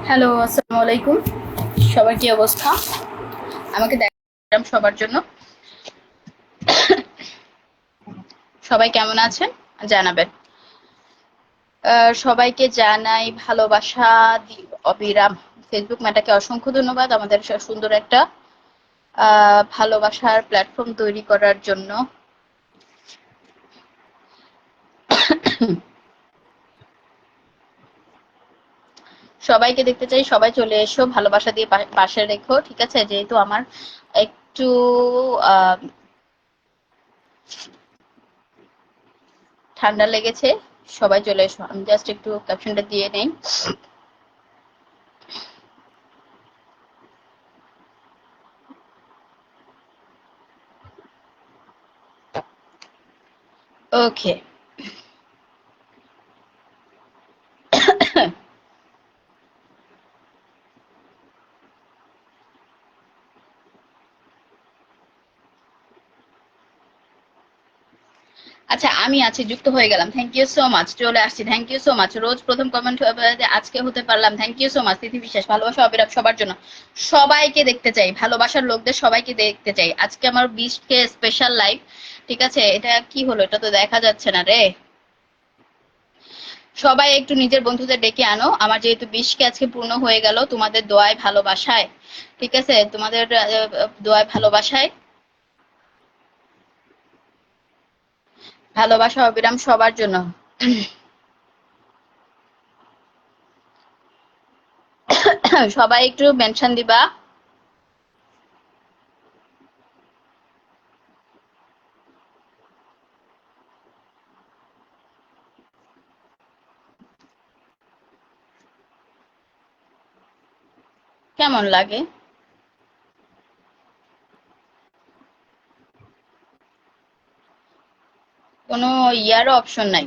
Hello, আসসালামু আলাইকুম। সবার কি অবস্থা? আমাকে দেখলাম সবার জন্য। সবাই কেমন আছেন জানাবেন। সবাইকে জানাই ভালোবাসা অবিরাম। ফেসবুক ম্যাটাকে অসংখ্য ধন্যবাদ আমাদের সুন্দর একটা ভালোবাসার প্ল্যাটফর্ম তৈরি করার জন্য। সবাইকে দেখতে চাই, সবাই চলে এসো, ভালোবাসা দিয়ে পাশে রেখো, ঠিক আছে? যেহেতু আমার একটু আহ ঠান্ডা লেগেছে, সবাই চলে এসো। আমি জাস্ট একটু ক্যাপশনটা দিয়ে নেই। ওকে। আচ্ছা, আমি আছি, যুক্ত হয়ে গেলাম। থ্যাংক ইউ সো মাচ, চলে আসছি। Thank you so much. রোজ প্রথম কমেন্ট আজকে হতে পারলাম, thank you so much. Tithi Biswas, ভালোবাসা অবিরাম সবার জন্য। সবাইকে দেখতে চাই, ভালোবাসার লোকদের সবাইকে দেখতে চাই। আজকে আমার 20K স্পেশাল লাইভ, ঠিক আছে? এটা কি হলো? এটা তো দেখা যাচ্ছে না রে। সবাই একটু নিজের বন্ধুদের ডেকে আনো, আমার যেহেতু 20K আজকে পূর্ণ হয়ে গেল, তোমাদের দোয়ায় ভালোবাসায়, ঠিক আছে? তোমাদের দোয়ায় ভালোবাসায়, ভালোবাসা অবিরাম সবার জন্য। সবাই একটু মেনশন দিবা। কেমন লাগে? কোনো ইয়ারও অপশন নাই?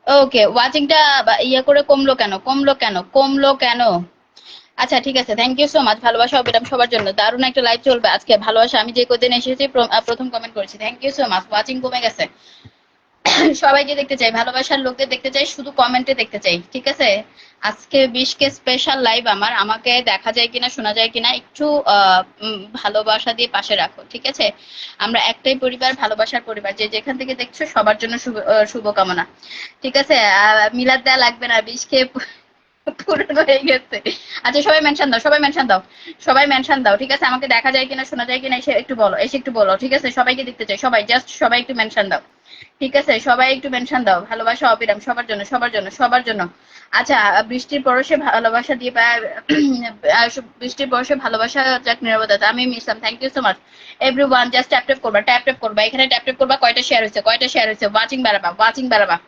ওকে, ওয়াচিংটা ইয়ে করে কমলো কেন? কমলো কেন? আচ্ছা, ঠিক আছে, থ্যাংক ইউ সো মাচ। ভালোবাসা অবিরাম সবার জন্য। দারুণ একটা লাইভ চলবে আজকে। ভালোবাসা, আমি যে কদিন এসেছি প্রথম কমেন্ট করেছি। Thank you so much. Watching কমে গেছে। সবাইকে দেখতে চাই, ভালোবাসার লোকদের দেখতে চাই, শুধু কমেন্টে দেখতে চাই, ঠিক আছে? আজকে 20K স্পেশাল লাইভ আমার। আমাকে দেখা যায় কিনা, শোনা যায় কিনা, একটু ভালোবাসা দিয়ে পাশে রাখো, ঠিক আছে? আমরা একটাই পরিবার, ভালোবাসার পরিবার। যে যেখান থেকে দেখছো সবার জন্য শুভকামনা, ঠিক আছে? মিলাদ দেয়া লাগবে না, 20K পূরণ হয়ে গেছে। আচ্ছা, সবাই মেনশন দাও, সবাই মেনশন দাও, সবাই মেনশন দাও, ঠিক আছে? আমাকে দেখা যায় কিনা, শোনা যায় কিনা, এসে একটু বলো, এসে একটু বলো, ঠিক আছে? সবাইকে দেখতে চাই, সবাই জাস্ট সবাই একটু মেনশন দাও, ঠিক আছে? সবাই একটু মেনশন দাও, ভালোবাসা অবিরাম সবার জন্য, সবার জন্য, সবার জন্য। আচ্ছা, বৃষ্টির পরশে ভালোবাসা দিয়ে বৃষ্টির পরশে ভালোবাসা যাক নিরবতা। আমি মিসলাম, thank you so much. Everyone just tap tap করবা, ট্যাপ ট্যাপ করবা, এখানে ট্যাপ ট্যাপ করবা। কয়টা শেয়ার হয়েছে, কয়টা শেয়ার হয়েছে? ওয়াচিং বাড়াবা, ওয়াচিং বাড়াবা,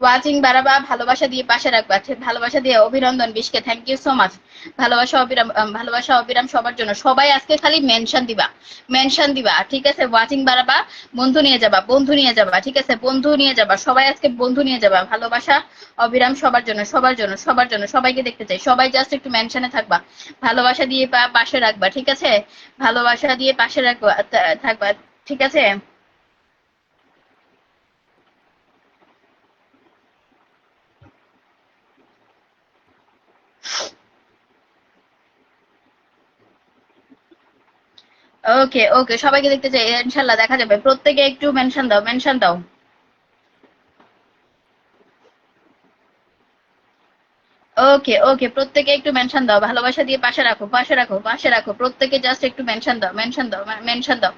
ওয়াচিং বাড়াবা, ভালোবাসা দিয়ে পাশে রাখবা, ভালোবাসা দিয়ে অভিনন্দন 20K, thank you so much. ভালোবাসা অবিরাম, ভালোবাসা অবিরাম সবার জন্য। সবাই আজকে খালি মেনশন দিবা, মেনশন দিবা, ঠিক আছে? ওয়াচিং বাড়াবা, বন্ধু নিয়ে যাবা, বন্ধু নিয়ে যাবা, ঠিক আছে? বন্ধু নিয়ে যাবা, সবাই আজকে বন্ধু নিয়ে যাবা। ভালোবাসা অবিরাম সবার জন্য, সবার জন্য, সবার জন্য। সবাইকে দেখতে চাই, সবাই জাস্ট একটু মেনশনে থাকবা, ভালোবাসা দিয়ে পাশে রাখবা, ঠিক আছে? ভালোবাসা দিয়ে পাশে রাখবা, থাকবা, ঠিক আছে? ওকে, ওকে, সবাইকে দেখতে চাই, ইনশাল্লাহ দেখা যাবে। প্রত্যেকে একটু মেনশন দাও, মেনশন দাও। ওকে, ওকে, প্রত্যেকে একটু মেনশন দাও, ভালোবাসা দিয়ে পাশে রাখো, পাশে রাখো, পাশে রাখো। প্রত্যেকে জাস্ট একটু মেনশন দাও, মেনশন দাও, মেনশন দাও।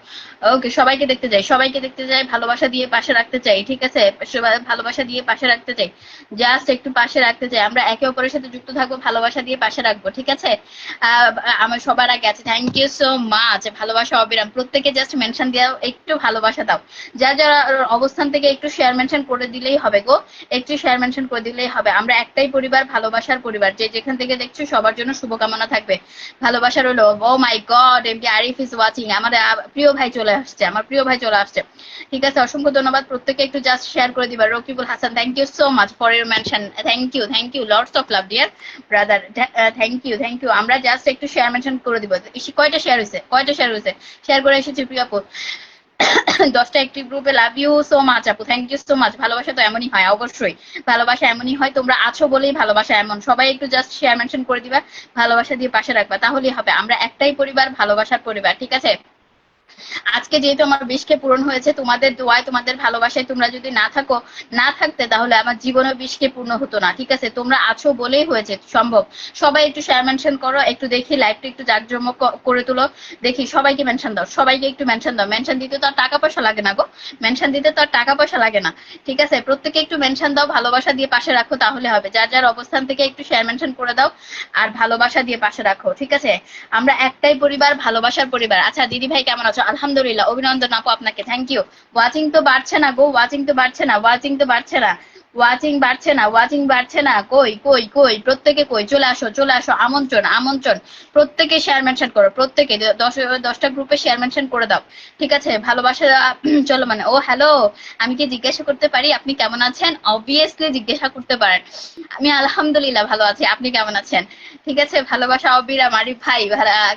ওকে, সবাইকে দেখতে চাই, সবাইকে দেখতে চাই, ভালোবাসা দিয়ে পাশে রাখতে চাই, ঠিক আছে? সবাই ভালোবাসা দিয়ে পাশে রাখতে চাই, জাস্ট একটু পাশে রাখতে চাই। আমরা একে অপরের সাথে যুক্ত থাকবো, ভালোবাসা দিয়ে পাশে রাখবো, ঠিক আছে? আহ আমার সবার আগে আছে, থ্যাংক ইউ সো মাচ। ভালোবাসা অবিরাম, প্রত্যেকে জাস্ট মেনশন দাও, একটু ভালোবাসা দাও। যা যা অবস্থান থেকে একটু শেয়ার মেনশন করে দিলেই হবে গো, একটু শেয়ার মেনশন করে দিলেই হবে। আমরা একটাই পরিবার, ভালোবাসার পরিবার। যে যেখান থেকে দেখছো সবার জন্য শুভকামনা থাকবে, ভালোবাসা রইলো। Oh my god, MD Arif is watching. আমাদের প্রিয় ভাই চলে আসছে, আমার প্রিয় ভাই চলে আসছে, ঠিক আছে? অসংখ্য ধন্যবাদ। প্রত্যেকে একটু জাস্ট শেয়ার করে দিবা। Rakibul Hasan, thank you so much for your mention. Thank you lords of love dear brother. Thank you, thank you. আমরা জাস্ট একটু শেয়ার মেনশন করে দিব। কয়টা শেয়ার হয়েছে, কয়টা শেয়ার হয়েছে? শেয়ার করে এসেছি প্রিয় আপু। 10টা একটি গ্রুপে লাভ ইউ সো মাচ আপু, থ্যাংক ইউ সো মাচ। ভালোবাসা তো এমনই হয়, অবশ্যই ভালোবাসা এমনই হয়, তোমরা আছো বলেই ভালোবাসা এমন। সবাই একটু জাস্ট শেয়ার মেনশন করে দিবা, ভালোবাসা দিয়ে পাশে রাখবা, তাহলেই হবে। আমরা একটাই পরিবার, ভালোবাসার পরিবার, ঠিক আছে। আজকে যেহেতু আমার 20K পূরণ হয়েছে, তোমাদের দোয়ায় তোমাদের ভালোবাসায় তোমরা যদি না থাকতে তাহলে আমার জীবনে 20K পূর্ণ হতো না, ঠিক আছে। তোমরা আছো বলেই হয়েছে সম্ভব। সবাই একটু শেয়ার মেনশন করো, একটু দেখি লাইভটা একটু জাঁকজমক করে তুলো, দেখি সবাইকে মেনশন দাও, সবাইকে একটু মেনশন দাও। মেনশন দিতে তো আর টাকা পয়সা লাগে না গো, মেনশন দিতে তো আর টাকা পয়সা লাগে না, ঠিক আছে। প্রত্যেকে একটু মেনশন দাও, ভালোবাসা দিয়ে পাশে রাখো, তাহলে হবে। যার যার অবস্থান থেকে একটু শেয়ার মেনশন করে দাও আর ভালোবাসা দিয়ে পাশে রাখো, ঠিক আছে। আমরা একটাই পরিবার, ভালোবাসার পরিবার। আচ্ছা দিদি ভাই কেমন আছো? আলহামদুলিল্লাহ, অভিনন্দন আপু আপনাকে, থ্যাংক ইউ। ওয়াচিং তো বাড়ছে না গো, ওয়াচিং তো বাড়ছে না, ওয়াচিং তো বাড়ছে না, ওয়াচিং বাড়ছে না, ওয়াচিং বাড়ছে না। কই কই কই প্রত্যেকে কই? চলে আসো চলে আসো, আমন্ত্রণ আমন্ত্রণ। প্রত্যেকে শেয়ার মেনশন করো, প্রত্যেকে 10টা গ্রুপে শেয়ার মেনশন করে দাও, ঠিক আছে। ভালোবাসা চলো মানে। ও হ্যালো, আমি কি জিজ্ঞাসা করতে পারি আপনি কেমন আছেন? অবভিয়াসলি জিজ্ঞাসা করতে পারেন। আমি আলহামদুলিল্লাহ ভালো আছি, আপনি কেমন আছেন? ঠিক আছে। ভালোবাসা অবিরাম। আরিফ ভাই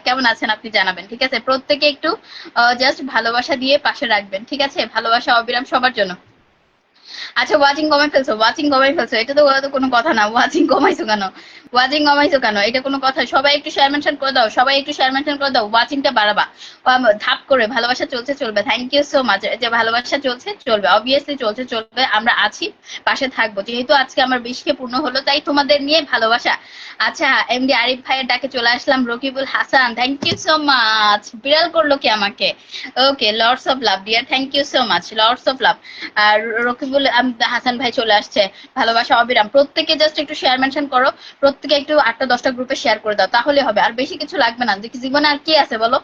কেমন আছেন আপনি জানাবেন, ঠিক আছে। প্রত্যেকে একটু জাস্ট ভালোবাসা দিয়ে পাশে রাখবেন, ঠিক আছে। ভালোবাসা অবিরাম সবার জন্য। আচ্ছা ওয়াচিং কমাই ফেলছো, ওয়াচিং কমাই ফেলছো, এটা তো কোনো কথা না। ওয়াচিং কমাইছো কেন? ওয়াচিং কমাইছো কেন? এটা কোনো কথা? সবাই একটু শেয়ার মেনশন করে দাও, সবাই একটু শেয়ার মেনশন করে দাও, ওয়াচিংটা বাড়াবা। ধাপ করে। ভালোবাসা চলছে চলবে, থ্যাংক ইউ সো মাচ। যে ভালোবাসা চলছে চলবে, অবভিয়াসলি চলছে চলবে, আমরা আছি, পাশে থাকবো। যেহেতু আজকে আমার 20K পূর্ণ হলো, তাই তোমাদের নিয়ে ভালোবাসা। আচ্ছা এমডি আরিফ ভাইয়ের ডাকে চলে আসলাম। Rakibul Hasan, thank you so much. বিড়াল করলো কি আমাকে? Okay, lords of love dear, thank you so much, lords of love. আর রকিবুল হাসান ভাই চলে আসছে। ভালোবাসা অবিরাম। প্রত্যেকে জাস্ট একটু শেয়ার মেনশন করো, প্রত্যেকে একটু 8টা 10টা গ্রুপে শেয়ার করে দাও, তাহলে হবে। আর বেশি কিছু লাগবে না, জীবনে আর কি আছে বলো?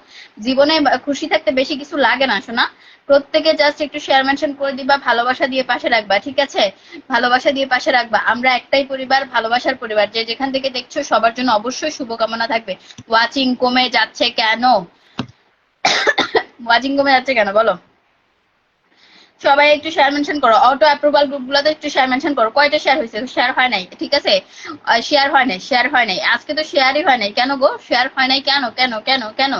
জীবনে খুশি থাকতে বেশি কিছু লাগে না শোনা। প্রত্যেকে জাস্ট একটু শেয়ার মেনশন করে দিবা, ভালোবাসা দিয়ে পাশে রাখবা, ঠিক আছে। ভালোবাসা দিয়ে পাশে রাখবা। আমরা একটাই পরিবার, ভালোবাসার পরিবার। যে যেখান থেকে দেখছো সবার জন্য অবশ্যই শুভকামনা থাকবে। ওয়াচিং কমে যাচ্ছে কেন? ওয়াচিং কমে যাচ্ছে কেন বলো? সবাই একটু শেয়ার মেনশন করো, অটো অ্যাপ্রুভাল গ্রুপগুলোতে একটু শেয়ার মেনশন করো। কয়টা শেয়ার হয়েছে? শেয়ার হয় নাই, ঠিক আছে। শেয়ার হয় নাই, শেয়ার হয় নাই, আজকে তো শেয়ারই হয় নাই। কেন গো শেয়ার হয় নাই কেন? কেন কেন কেন?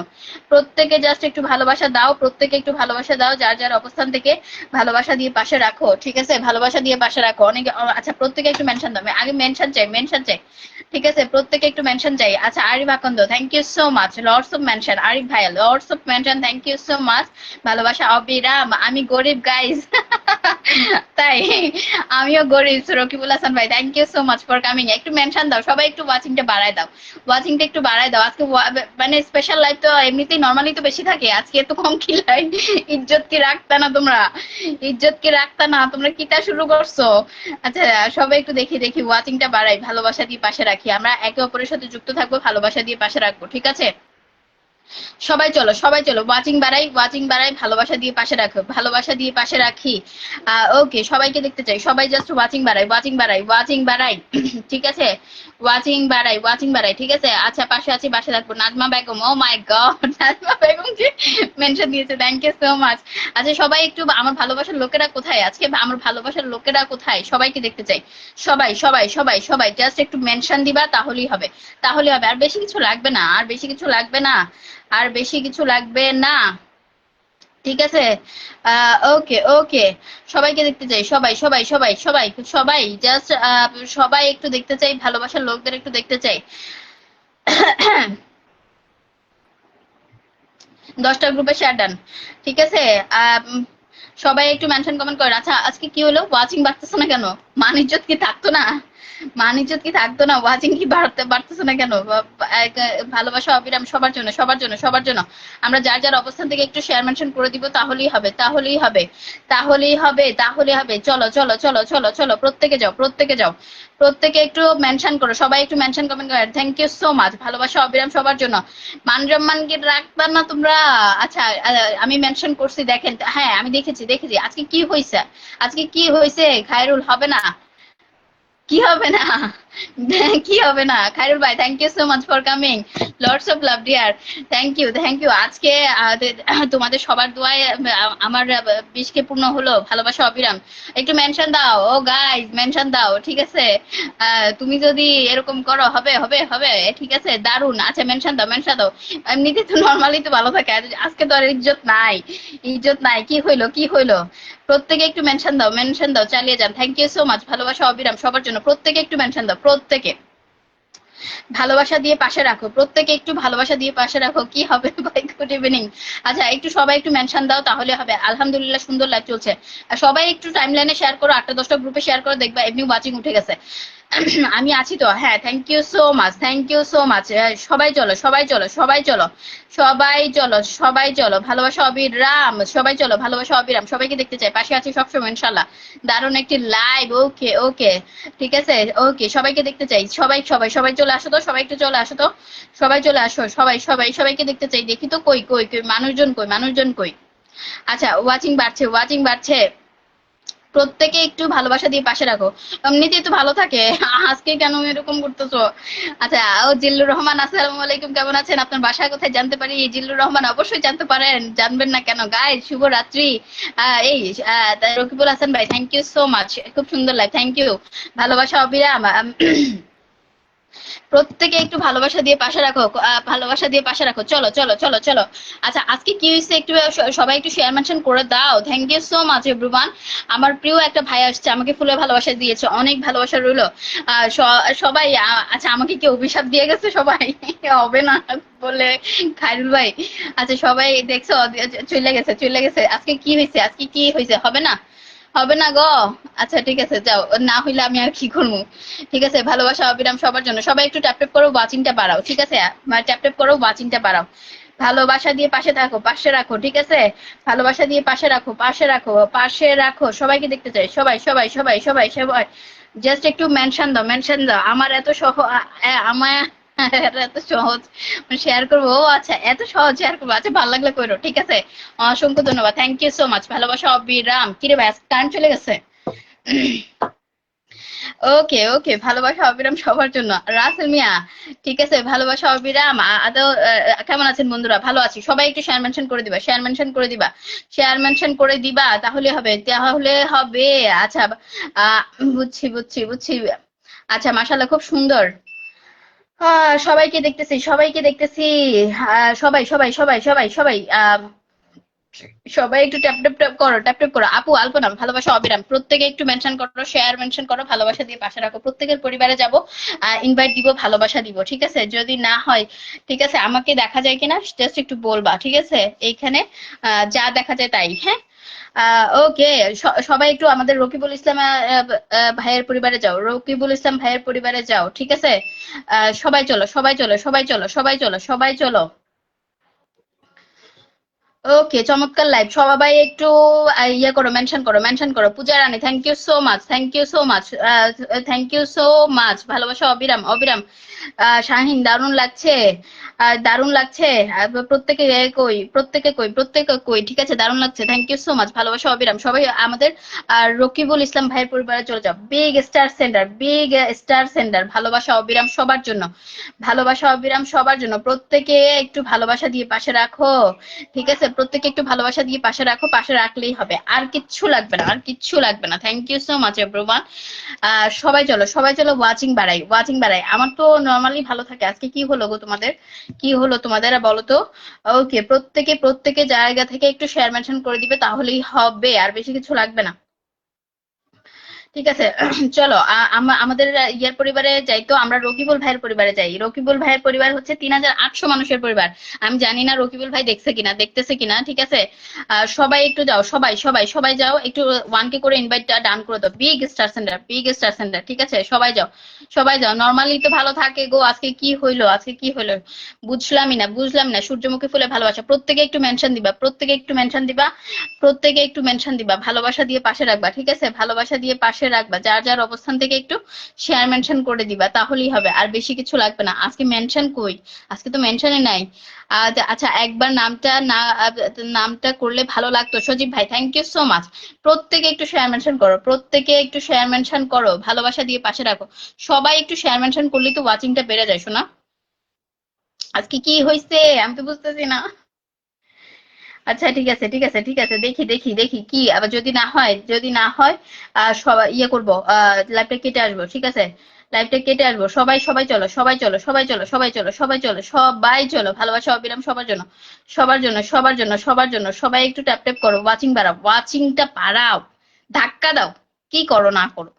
প্রত্যেকে জাস্ট একটু ভালোবাসা দাও, প্রত্যেকে একটু ভালোবাসা দাও, যার যার অবস্থান থেকে ভালোবাসা দিয়ে পাশে রাখো, ঠিক আছে। ভালোবাসা দিয়ে পাশে রাখো। অনেকে আচ্ছা প্রত্যেকে একটু মেনশন দাও, আগে মেনশন চাই, মেনশন চাই, ঠিক আছে। প্রত্যেকে একটু মেনশন চাই। আচ্ছা Arif Akanda, thank you so much, lords of mention. Arif ভাইয়া, lords of mention, thank you so much. ভালোবাসা অবিরাম। আমি গরিব গাইজ, তাই আমিও গরিব। রকিবুল হাসান ভাই, thank you so much for coming. একটু মেনশন দাও, সবাই একটু ওয়াচিংটা বাড়ায় দাও, ওয়াচিংটা একটু বাড়ায় দাও। আজকে মানে স্পেশাল লাইভ তো এমনিতেই নর্মালি তো বেশি থাকে, আজকে এত কম কি লাইভ? ইজ্জত কি রাখতা না তোমরা? ইজ্জত কি রাখতা না তোমরা? কিটা শুরু করছো? আচ্ছা সবাই একটু দেখি দেখি, ওয়াচিংটা বাড়াই, ভালোবাসা দিয়ে পাশে রাখি। আমরা একে অপরের সাথে যুক্ত থাকবো, ভালোবাসা দিয়ে পাশে রাখবো, ঠিক আছে। সবাই চলো, সবাই চলো, ওয়াচিং বাড়াই, ওয়াচিং বাড়াই, ভালোবাসা দিয়ে পাশে রাখো, ভালোবাসা দিয়ে পাশে রাখি। ওকে, সবাইকে দেখতে চাই, সবাই জাস্ট ওয়াচিং বাড়াই, ওয়াচিং বাড়াই, ওয়াচিং বাড়াই, ঠিক আছে। ওয়াচিং বাড়াই, ওয়াচিং বাড়াই, ঠিক আছে। আচ্ছা পাশে আছি, পাশে থাকবো। নাজমা বেগম, ও my god, Nazma Begum K mention দিয়েছে, থ্যাংক ইউ সো মাচ। আচ্ছা সবাই একটু, আমার ভালোবাসার লোকেরা কোথায় আজকে? আমার ভালোবাসার লোকেরা কোথায়? সবাইকে দেখতে চাই। সবাই সবাই সবাই সবাই জাস্ট একটু মেনশন দিবা, তাহলেই হবে, তাহলে হবে। আর বেশি কিছু লাগবে না, আর বেশি কিছু লাগবে না, আর বেশি কিছু লাগবে না, ঠিক আছে। ওকে ওকে, সবাইকে দেখতে চাই, সবাই সবাই সবাই সবাই সবাই জাস্ট সবাই একটু দেখতে চাই, ভালোবাসার লোকদের একটু দেখতে চাই। 10টা গ্রুপে শেয়ার ডান, ঠিক আছে। সবাই একটু মেনশন কমেন্ট করেন। আচ্ছা আজকে কি হলো? ওয়াচিং বাড়তেছে না কেন? মান ইজ্জত কি থাকতো না? মান ইজ্জত কি থাকতো না? ওয়াচিং কি বাড়তেছে না কেন? ভালোবাসা অবিরাম সবার জন্য, সবার জন্য, সবার জন্য। আমরা যার যার অবস্থান থেকে একটু শেয়ার মেনশন করে দিব, তাহলেই হবে, তাহলেই হবে, তাহলেই হবে, তাহলে হবে। চলো চলো চলো চলো চলো, প্রত্যেকে যাও, প্রত্যেকে যাও, প্রত্যেকে একটু মেনশন করো, সবাই একটু মেনশন কমেন্ট করেন। Thank you so much. ভালোবাসা অবিরাম সবার জন্য। মান সম্মান কি রাখবা না তোমরা? আচ্ছা আমি মেনশন করছি দেখেন, হ্যাঁ আমি দেখেছি দেখেছি। আজকে কি হয়েছে? আজকে কি হয়েছে? খায়রুল হবে না? কি হবে না? কি হবে না খায়রুল ভাই, thank you so much for coming, lords of love dear, thank you আজকে তোমাদের সবার দোয়ায় আমার 20K পূর্ণ হলো, ভালোবাসা অবিরাম। একটু মেনশন দাও, ও গাইজ মেনশন দাও, ঠিক আছে? তুমি যদি এরকম করো হবে হবে হবে, ঠিক আছে, দারুন। আচ্ছা মেনশন দাও, মেনশন দাও। এমনিতে তো নর্মালি তো ভালো থাকে, আজকে তো আর ইজ্জত নাই, ইজ্জত নাই, কি হইলো কি হইলো? প্রত্যেকে একটু মেনশন দাও, মেনশন দাও, চালিয়ে যান। থ্যাংক ইউ সো মাচ, ভালোবাসা অবিরাম সবার জন্য। প্রত্যেকে একটু মেনশন দাও, প্রত্যেকে ভালোবাসা দিয়ে পাশে রাখো, প্রত্যেকে একটু ভালোবাসা দিয়ে পাশে রাখো। কি হবে ভাই, গুড ইভিনিং। আচ্ছা একটু সবাই একটু মেনশন দাও, তাহলে হবে। আলহামদুলিল্লাহ সুন্দর লাইভ চলছে। আর সবাই একটু টাইম লাইনে শেয়ার করো, 8টা 10টা গ্রুপে শেয়ার করো, দেখবা এমনি ওয়াচিং উঠে গেছে। আমি আছি তো, হ্যাঁ, thank you so much, thank you so much. সবাই চলো, সবাই চলো, সবাই চলো, সবাই চলো, সবাই চলো, ভালোবাসা অবিরাম, সবাই চলো, ভালোবাসা অবিরাম। সবাইকে দেখতে চাই, পাশে আছি সবসময় ইনশাল্লাহ। দারুণ একটি লাইভ, ওকে ওকে, ঠিক আছে, ওকে, সবাইকে দেখতে চাই, সবাই সবাই সবাই চলে আসো তো, সবাই একটু চলে আসো তো, সবাই চলে আসো, সবাই সবাই সবাইকে দেখতে চাই। দেখি তো কই কই কই মানুষজন, কই মানুষজন কই? আচ্ছা ওয়াচিং বাড়ছে, ওয়াচিং বাড়ছে। প্রত্যেকে একটু ভালোবাসা দিয়ে পাশে রাখো, এমনিতেই তো ভালো থাকে, আজকে কেন এরকম করতেছো? আচ্ছা ও জিল্লুর রহমান, আসসালামু আলাইকুম, কেমন আছেন? আপনার বাসা কোথায় জানতে পারি? জিল্লুর রহমান, অবশ্যই জানতে পারেন, জানবেন না কেন? গাইস শুভ রাত্রি। এই রকিবুল হাসান ভাই, থ্যাংক ইউ সো মাচ, খুব সুন্দর লাইভ, থ্যাংক ইউ। ভালোবাসা অবিরাম। প্রত্যেকে একটু ভালোবাসা দিয়ে পাশে রাখো, ভালোবাসা দিয়ে পাশে রাখো, চলো চলো চলো চলো। আচ্ছা আজকে কি হয়েছে একটু সবাই একটু শেয়ার মেনশন করে দাও। Thank you so much everyone. আমার প্রিয় একটা ভাই আসছে, আমাকে ফুলের ভালোবাসা দিয়েছে, অনেক ভালোবাসা রইলো। সবাই আচ্ছা আমাকে কি অভিশাপ দিয়ে গেছে সবাই? হবে না বলে খায়রুল ভাই। আচ্ছা সবাই দেখছো, চলে গেছে চলে গেছে। আজকে কি হয়েছে, আজকে কি হয়েছে? হবে না, হবে না গো। আচ্ছা ঠিক আছে যাও, না হইলে আমি আর কি করবো। ঠিক আছে, ভালোবাসা অবিরাম সবার জন্য। সবাই একটু ট্যাপ ট্যাপ করো, ওয়াচিংটা বাড়াও, ঠিক আছে? ট্যাপ ট্যাপ করো, ওয়াচিংটা বাড়াও। ভালোবাসা দিয়ে পাশে থাকো, পাশে রাখো, ঠিক আছে? ভালোবাসা দিয়ে পাশে রাখো, পাশে রাখো, পাশে রাখো। সবাইকে দেখতে চাই, সবাই সবাই সবাই সবাই সবাই। জাস্ট একটু মেনশন দাও, মেনশন দাও। আমার এত আমার এত সহজ শেয়ার করবো? ও আচ্ছা, এত সহজ শেয়ার করবো, আচ্ছা ভালো লাগলে করো, ঠিক আছে? অসংখ্য ধন্যবাদ, থ্যাংক ইউ সো মাচ। ভালোবাসা অবিরাম। কিরে ভাই কারেন্ট চলে গেছে? ওকে ওকে, ভালোবাসা অবিরাম সবার জন্য। রাসেল মিয়া, ঠিক আছে, ভালোবাসা অবিরাম। আদৌ কেমন আছেন বন্ধুরা? ভালো আছি। সবাই একটু শেয়ার মেনশন করে দিবা, শেয়ার মেনশন করে দিবা, শেয়ার মেনশন করে দিবা, তাহলে হবে, তাহলে হবে। আচ্ছা বুঝছি বুঝছি বুঝছি। আচ্ছা মাশাআল্লাহ, খুব সুন্দর। সবাইকে দেখতেছি, সবাইকে দেখতেছি। সবাই সবাই সবাই সবাই সবাই সবাই একটু ট্যাপ ট্যাপ ট্যাপ করো, ট্যাপ ট্যাপ করো। আপু আলপনা, ভালোবাসা অবিরাম। প্রত্যেকে একটু মেনশন করো, শেয়ার মেনশন করো, ভালোবাসা দিয়ে পাশে রাখো। প্রত্যেকের পরিবারে যাব, ইনভাইট দিব, ভালোবাসা দিব, ঠিক আছে? যদি না হয়, ঠিক আছে, আমাকে দেখা যায় কিনা জাস্ট একটু বলবা, ঠিক আছে? এইখানে যা দেখা যায় তাই, হ্যাঁ। ওকে, সবাই একটু আমাদের রকিবুল ইসলাম ভাইয়ের পরিবারে যাও, রকিবুল ইসলাম ভাইয়ের পরিবারে যাও, ঠিক আছে? সবাই চলো, সবাই চলো, সবাই চলো, সবাই চলো, সবাই চলো। ওকে, চমৎকার লাইভ। সবাই একটু ইয়ে করো, মেনশন করো, মেনশন করো। Puja Rani, thank you so much, thank you so much, thank you so much. ভালোবাসা অবিরাম অবিরাম। শাহিন, দারুণ লাগছে, দারুণ লাগছে। প্রত্যেকে কই, প্রত্যেকে কই, প্রত্যেকে কই, ঠিক আছে, দারুণ লাগছে। থ্যাংক ইউ সো মাচ, ভালোবাসা অবিরাম। সবাই আমাদের রকিবুল ইসলাম ভাইয়ের পরিবারে চলে যাও। Big star centre, big star centre, ভালোবাসা অবিরাম সবার জন্য, ভালোবাসা অবিরাম সবার জন্য। প্রত্যেকে একটু ভালোবাসা দিয়ে পাশে রাখো, ঠিক আছে? প্রত্যেকে একটু ভালোবাসা দিয়ে পাশে রাখো, পাশে রাখলেই হবে, আর কিচ্ছু লাগবে না, আর কিচ্ছু লাগবে না। Thank you so much everyone. সবাই চলো, সবাই চলো, ওয়াচিং বাড়াই, ওয়াচিং বাড়াই। আমার তো নর্মালি ভালো থাকে, আজকে কি হলো গো তোমাদের? কি হলো তোমাদের বলো তো? ওকে, প্রত্যেকে প্রত্যেকে জায়গা থেকে একটু শেয়ার মেনশন করে দিবে, তাহলেই হবে, আর বেশি কিছু লাগবে না। ঠিক আছে, চলো আমাদের ইয়ার পরিবারে যাই তো, আমরা রকিবুল ভাইয়ের পরিবারে যাই। রকিবুল ভাইয়ের পরিবার হচ্ছে 3800 মানুষের পরিবার। আমি জানি না রকিবুল ভাই দেখছে কিনা, দেখতেছে কিনা, ঠিক আছে? সবাই একটু যাও, সবাই সবাই সবাই যাও, একটু 1K করে ইনভাইটটা ডান করে দাও। Big star centre, big star centre, ঠিক আছে? সবাই যাও, সবাই যাও। নর্মালি তো ভালো থাকে গো, আজকে কি হইলো, আজকে কি হইলো? বুঝলামই না, বুঝলাম না। সূর্যমুখী ফুলে ভালোবাসা, প্রত্যেকে একটু মেনশন দিবা, প্রত্যেকে একটু মেনশন দিবা, প্রত্যেকে একটু মেনশন দিবা, ভালোবাসা দিয়ে পাশে রাখবা, ঠিক আছে? ভালোবাসা দিয়ে পাশে পাশে রাখবা, যার যার অবস্থান থেকে একটু শেয়ার মেনশন করে দিবা, তাহলেই হবে। আর বেশি কিছু লাগবে না। আজকে মেনশন কই? আজকে তো মেনশনই নাই। আচ্ছা, একবার নামটা না নামটা করলে ভালো লাগতো। সজীব ভাই, থ্যাংক ইউ সো মাচ। প্রত্যেকে একটু শেয়ার মেনশন করো, প্রত্যেকে একটু শেয়ার মেনশন করো, ভালোবাসা দিয়ে পাশে রাখো। সবাই একটু শেয়ার মেনশন করলেই তো ওয়াচিংটা বেড়ে যায় শোনা। আজকে কি হয়েছে আমি তো বুঝতেছি না। আচ্ছা, ঠিক আছে, ঠিক আছে, ঠিক আছে, দেখি দেখি দেখি কি আবার, যদি না হয়, যদি না হয় সবাই ইয়ে করবো, লাইভটা কেটে আসবো, ঠিক আছে? লাইভটা কেটে আসবো। সবাই সবাই চলো, সবাই চলো, সবাই চলো, সবাই চলো, সবাই চলো, সবাই চলো, ভালোবাসা অবিরাম সবার জন্য, সবার জন্য, সবার জন্য, সবার জন্য। সবাই একটু ট্যাপ ট্যাপ করো, ওয়াচিং বাড়াও, ওয়াচিংটা বাড়াও, ধাক্কা দাও, কি করো না করো।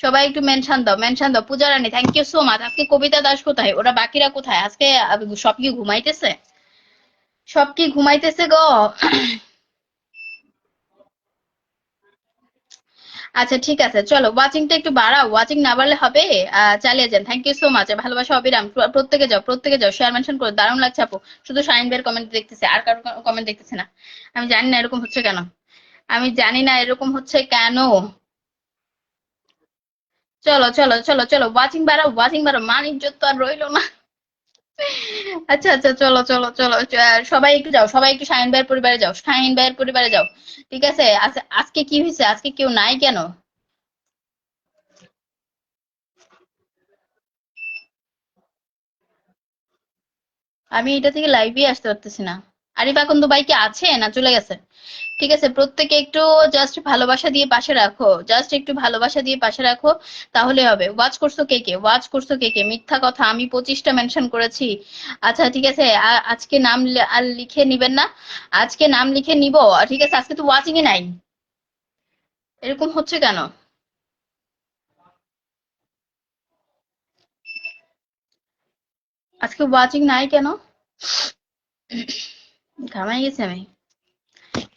সবাই একটু মেনশন দাও, মেনশন দাও। পূজা Rani, thank you so much. আজকে কবিতা দাস কোথায়? ওরা বাকিরা কোথায় আজকে? সব কি ঘুমাইতেছে? সব কি ঘুমাইতেছে গো? আচ্ছা, ঠিক আছে, চলো ওয়াচিংটা একটু বাড়াও, ওয়াচিং না বাড়লে হবে? চালিয়ে যান, থ্যাংক ইউ সো মাচ। ভালোবাসা অবিরাম, প্রত্যেকে যাও, প্রত্যেকে যাও, শেয়ার মেনশন করো। দারুণ লাগছে আপু। শুধু শাইন বের কমেন্ট দেখতেছে, আর কারো কমেন্ট দেখতেছে না। আমি জানি না এরকম হচ্ছে কেন, আমি জানি না এরকম হচ্ছে কেন। চলো চলো চলো চলো, ওয়াচিং বাড়াও, ওয়াচিং বাড়াও, মান ইজ্জত তো আর রইলো না। আচ্ছা আচ্ছা, চলো চলো চলো, সবাই একটু যাও, সবাই একটু শাহিন ভাইয়ের পরিবারে যাও, শাহিন ভাইয়ের পরিবারে যাও। ঠিক আছে? আচ্ছা, আজকে কি হয়েছে? আজকে কেউ নাই কেন? আমি এটা থেকে লাইভে আসতে পারতেছি না। আরিফ আকন্দ ভাই কি আছে না চলে গেছে? ঠিক আছে, প্রত্যেকে একটু জাস্ট ভালোবাসা দিয়ে পাশে রাখো, জাস্ট একটু ভালোবাসা দিয়ে পাশে রাখো, তাহলে হবে। ওয়াচ করছো কে কে? ওয়াচ করছো কে কে? মিথ্যা কথা, আমি 25টা মেনশন করেছি। আচ্ছা, ঠিক আছে, আজকে নাম আর লিখে নিবেন না? আজকে নাম লিখে নিব। ঠিক আছে, আজকে তো ওয়াচিং এ নাই। এরকম হচ্ছে কেন? আজকে ওয়াচিং নাই কেন? ঘামাই গেছি আমি।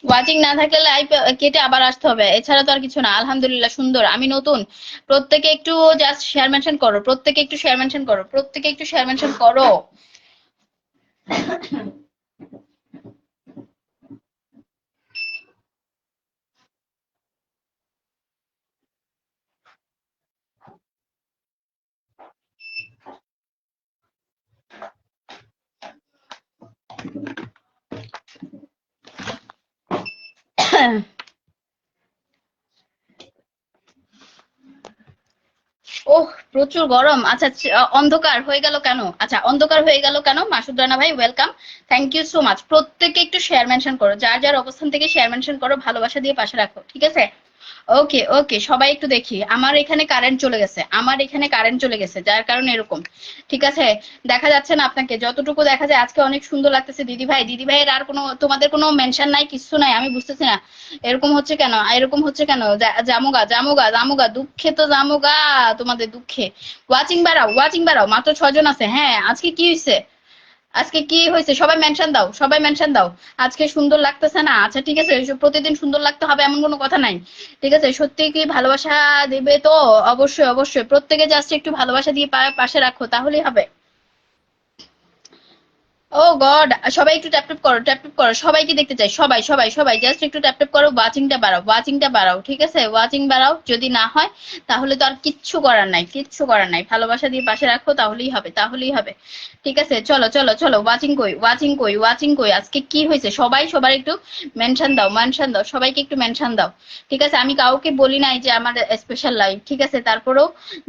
ওয়াচিং না থাকলে লাইভ কেটে আবার আসতে হবে, এছাড়া তো আর কিছু না। আলহামদুলিল্লাহ, সুন্দর। আমি নতুন। প্রত্যেকে একটু জাস্ট শেয়ার মেনশন করো, প্রত্যেকে একটু শেয়ার মেনশন করো, প্রত্যেকে একটু শেয়ার মেনশন করো। ওহ, প্রচুর গরম। আচ্ছা, অন্ধকার হয়ে গেল কেন? আচ্ছা, অন্ধকার হয়ে গেল কেন? মাসুদ রানা ভাই, welcome, thank you so much. প্রত্যেকে একটু শেয়ার মেনশন করো, যার যার অবস্থান থেকে শেয়ার মেনশন করো, ভালোবাসা দিয়ে পাশে রাখো, ঠিক আছে? ওকে ওকে, সবাই একটু দেখি। আমার এখানে কারেন্ট চলে গেছে, আমার এখানে কারেন্ট চলে গেছে, যার কারণে এরকম। ঠিক আছে? দেখা যাচ্ছে না আপনাকে? যতটুকু দেখা যায় আজকে অনেক সুন্দর লাগতেছে দিদি ভাই। দিদি ভাইয়ের আর কোনো তোমাদের কোনো মেনশন নাই, কিছু নাই, আমি বুঝতেছি না এরকম হচ্ছে কেন, এরকম হচ্ছে কেন? জামুগা জামুগা জামুগা, দুঃখে তো জামুগা, তোমাদের দুঃখে। ওয়াচিং বাড়াও, ওয়াচিং বাড়াও, মাত্র 6 জন আছে। হ্যাঁ, আজকে কি হয়েছে? আজকে কি হয়েছে? সবাই মেনশন দাও, সবাই মেনশন দাও। আজকে সুন্দর লাগতেছে না? আচ্ছা, ঠিক আছে, প্রতিদিন সুন্দর লাগতে হবে এমন কোনো কথা নাই। ঠিক আছে, সত্যি কি ভালোবাসা দেবে তো? অবশ্যই অবশ্যই, প্রত্যেকে জাস্ট একটু ভালোবাসা দিয়ে পাশে রাখো, তাহলেই হবে। ও গড, সবাই একটু ট্যাপ ট্যাপ করো, ট্যাপ ট্যাপ করো, সবাইকে দেখতে চাই, সবাই সবাই সবাই জাস্ট একটু ট্যাপ ট্যাপ করো, ওয়াচিংটা বাড়াও, ওয়াচিংটা বাড়াও, ঠিক আছে? ওয়াচিং বাড়াও। যদি না হয় তাহলে তো আর কিচ্ছু করার নাই, কিচ্ছু করার নাই। ভালোবাসা দিয়ে পাশে রাখো, তাহলেই হবে, তাহলেই হবে। ঠিক আছে, চলো চলো চলো, ওয়াচিং কই, ওয়াচিং কই, ওয়াচিং কই? আজকে কি হয়েছে? সবাই সবার একটু মেনশন দাও, মেনশন দাও, সবাইকে একটু মেনশন দাও। ঠিক আছে, আমি কাউকে বলি নাই যে আমার স্পেশাল লাইফ, ঠিক আছে? তারপরেও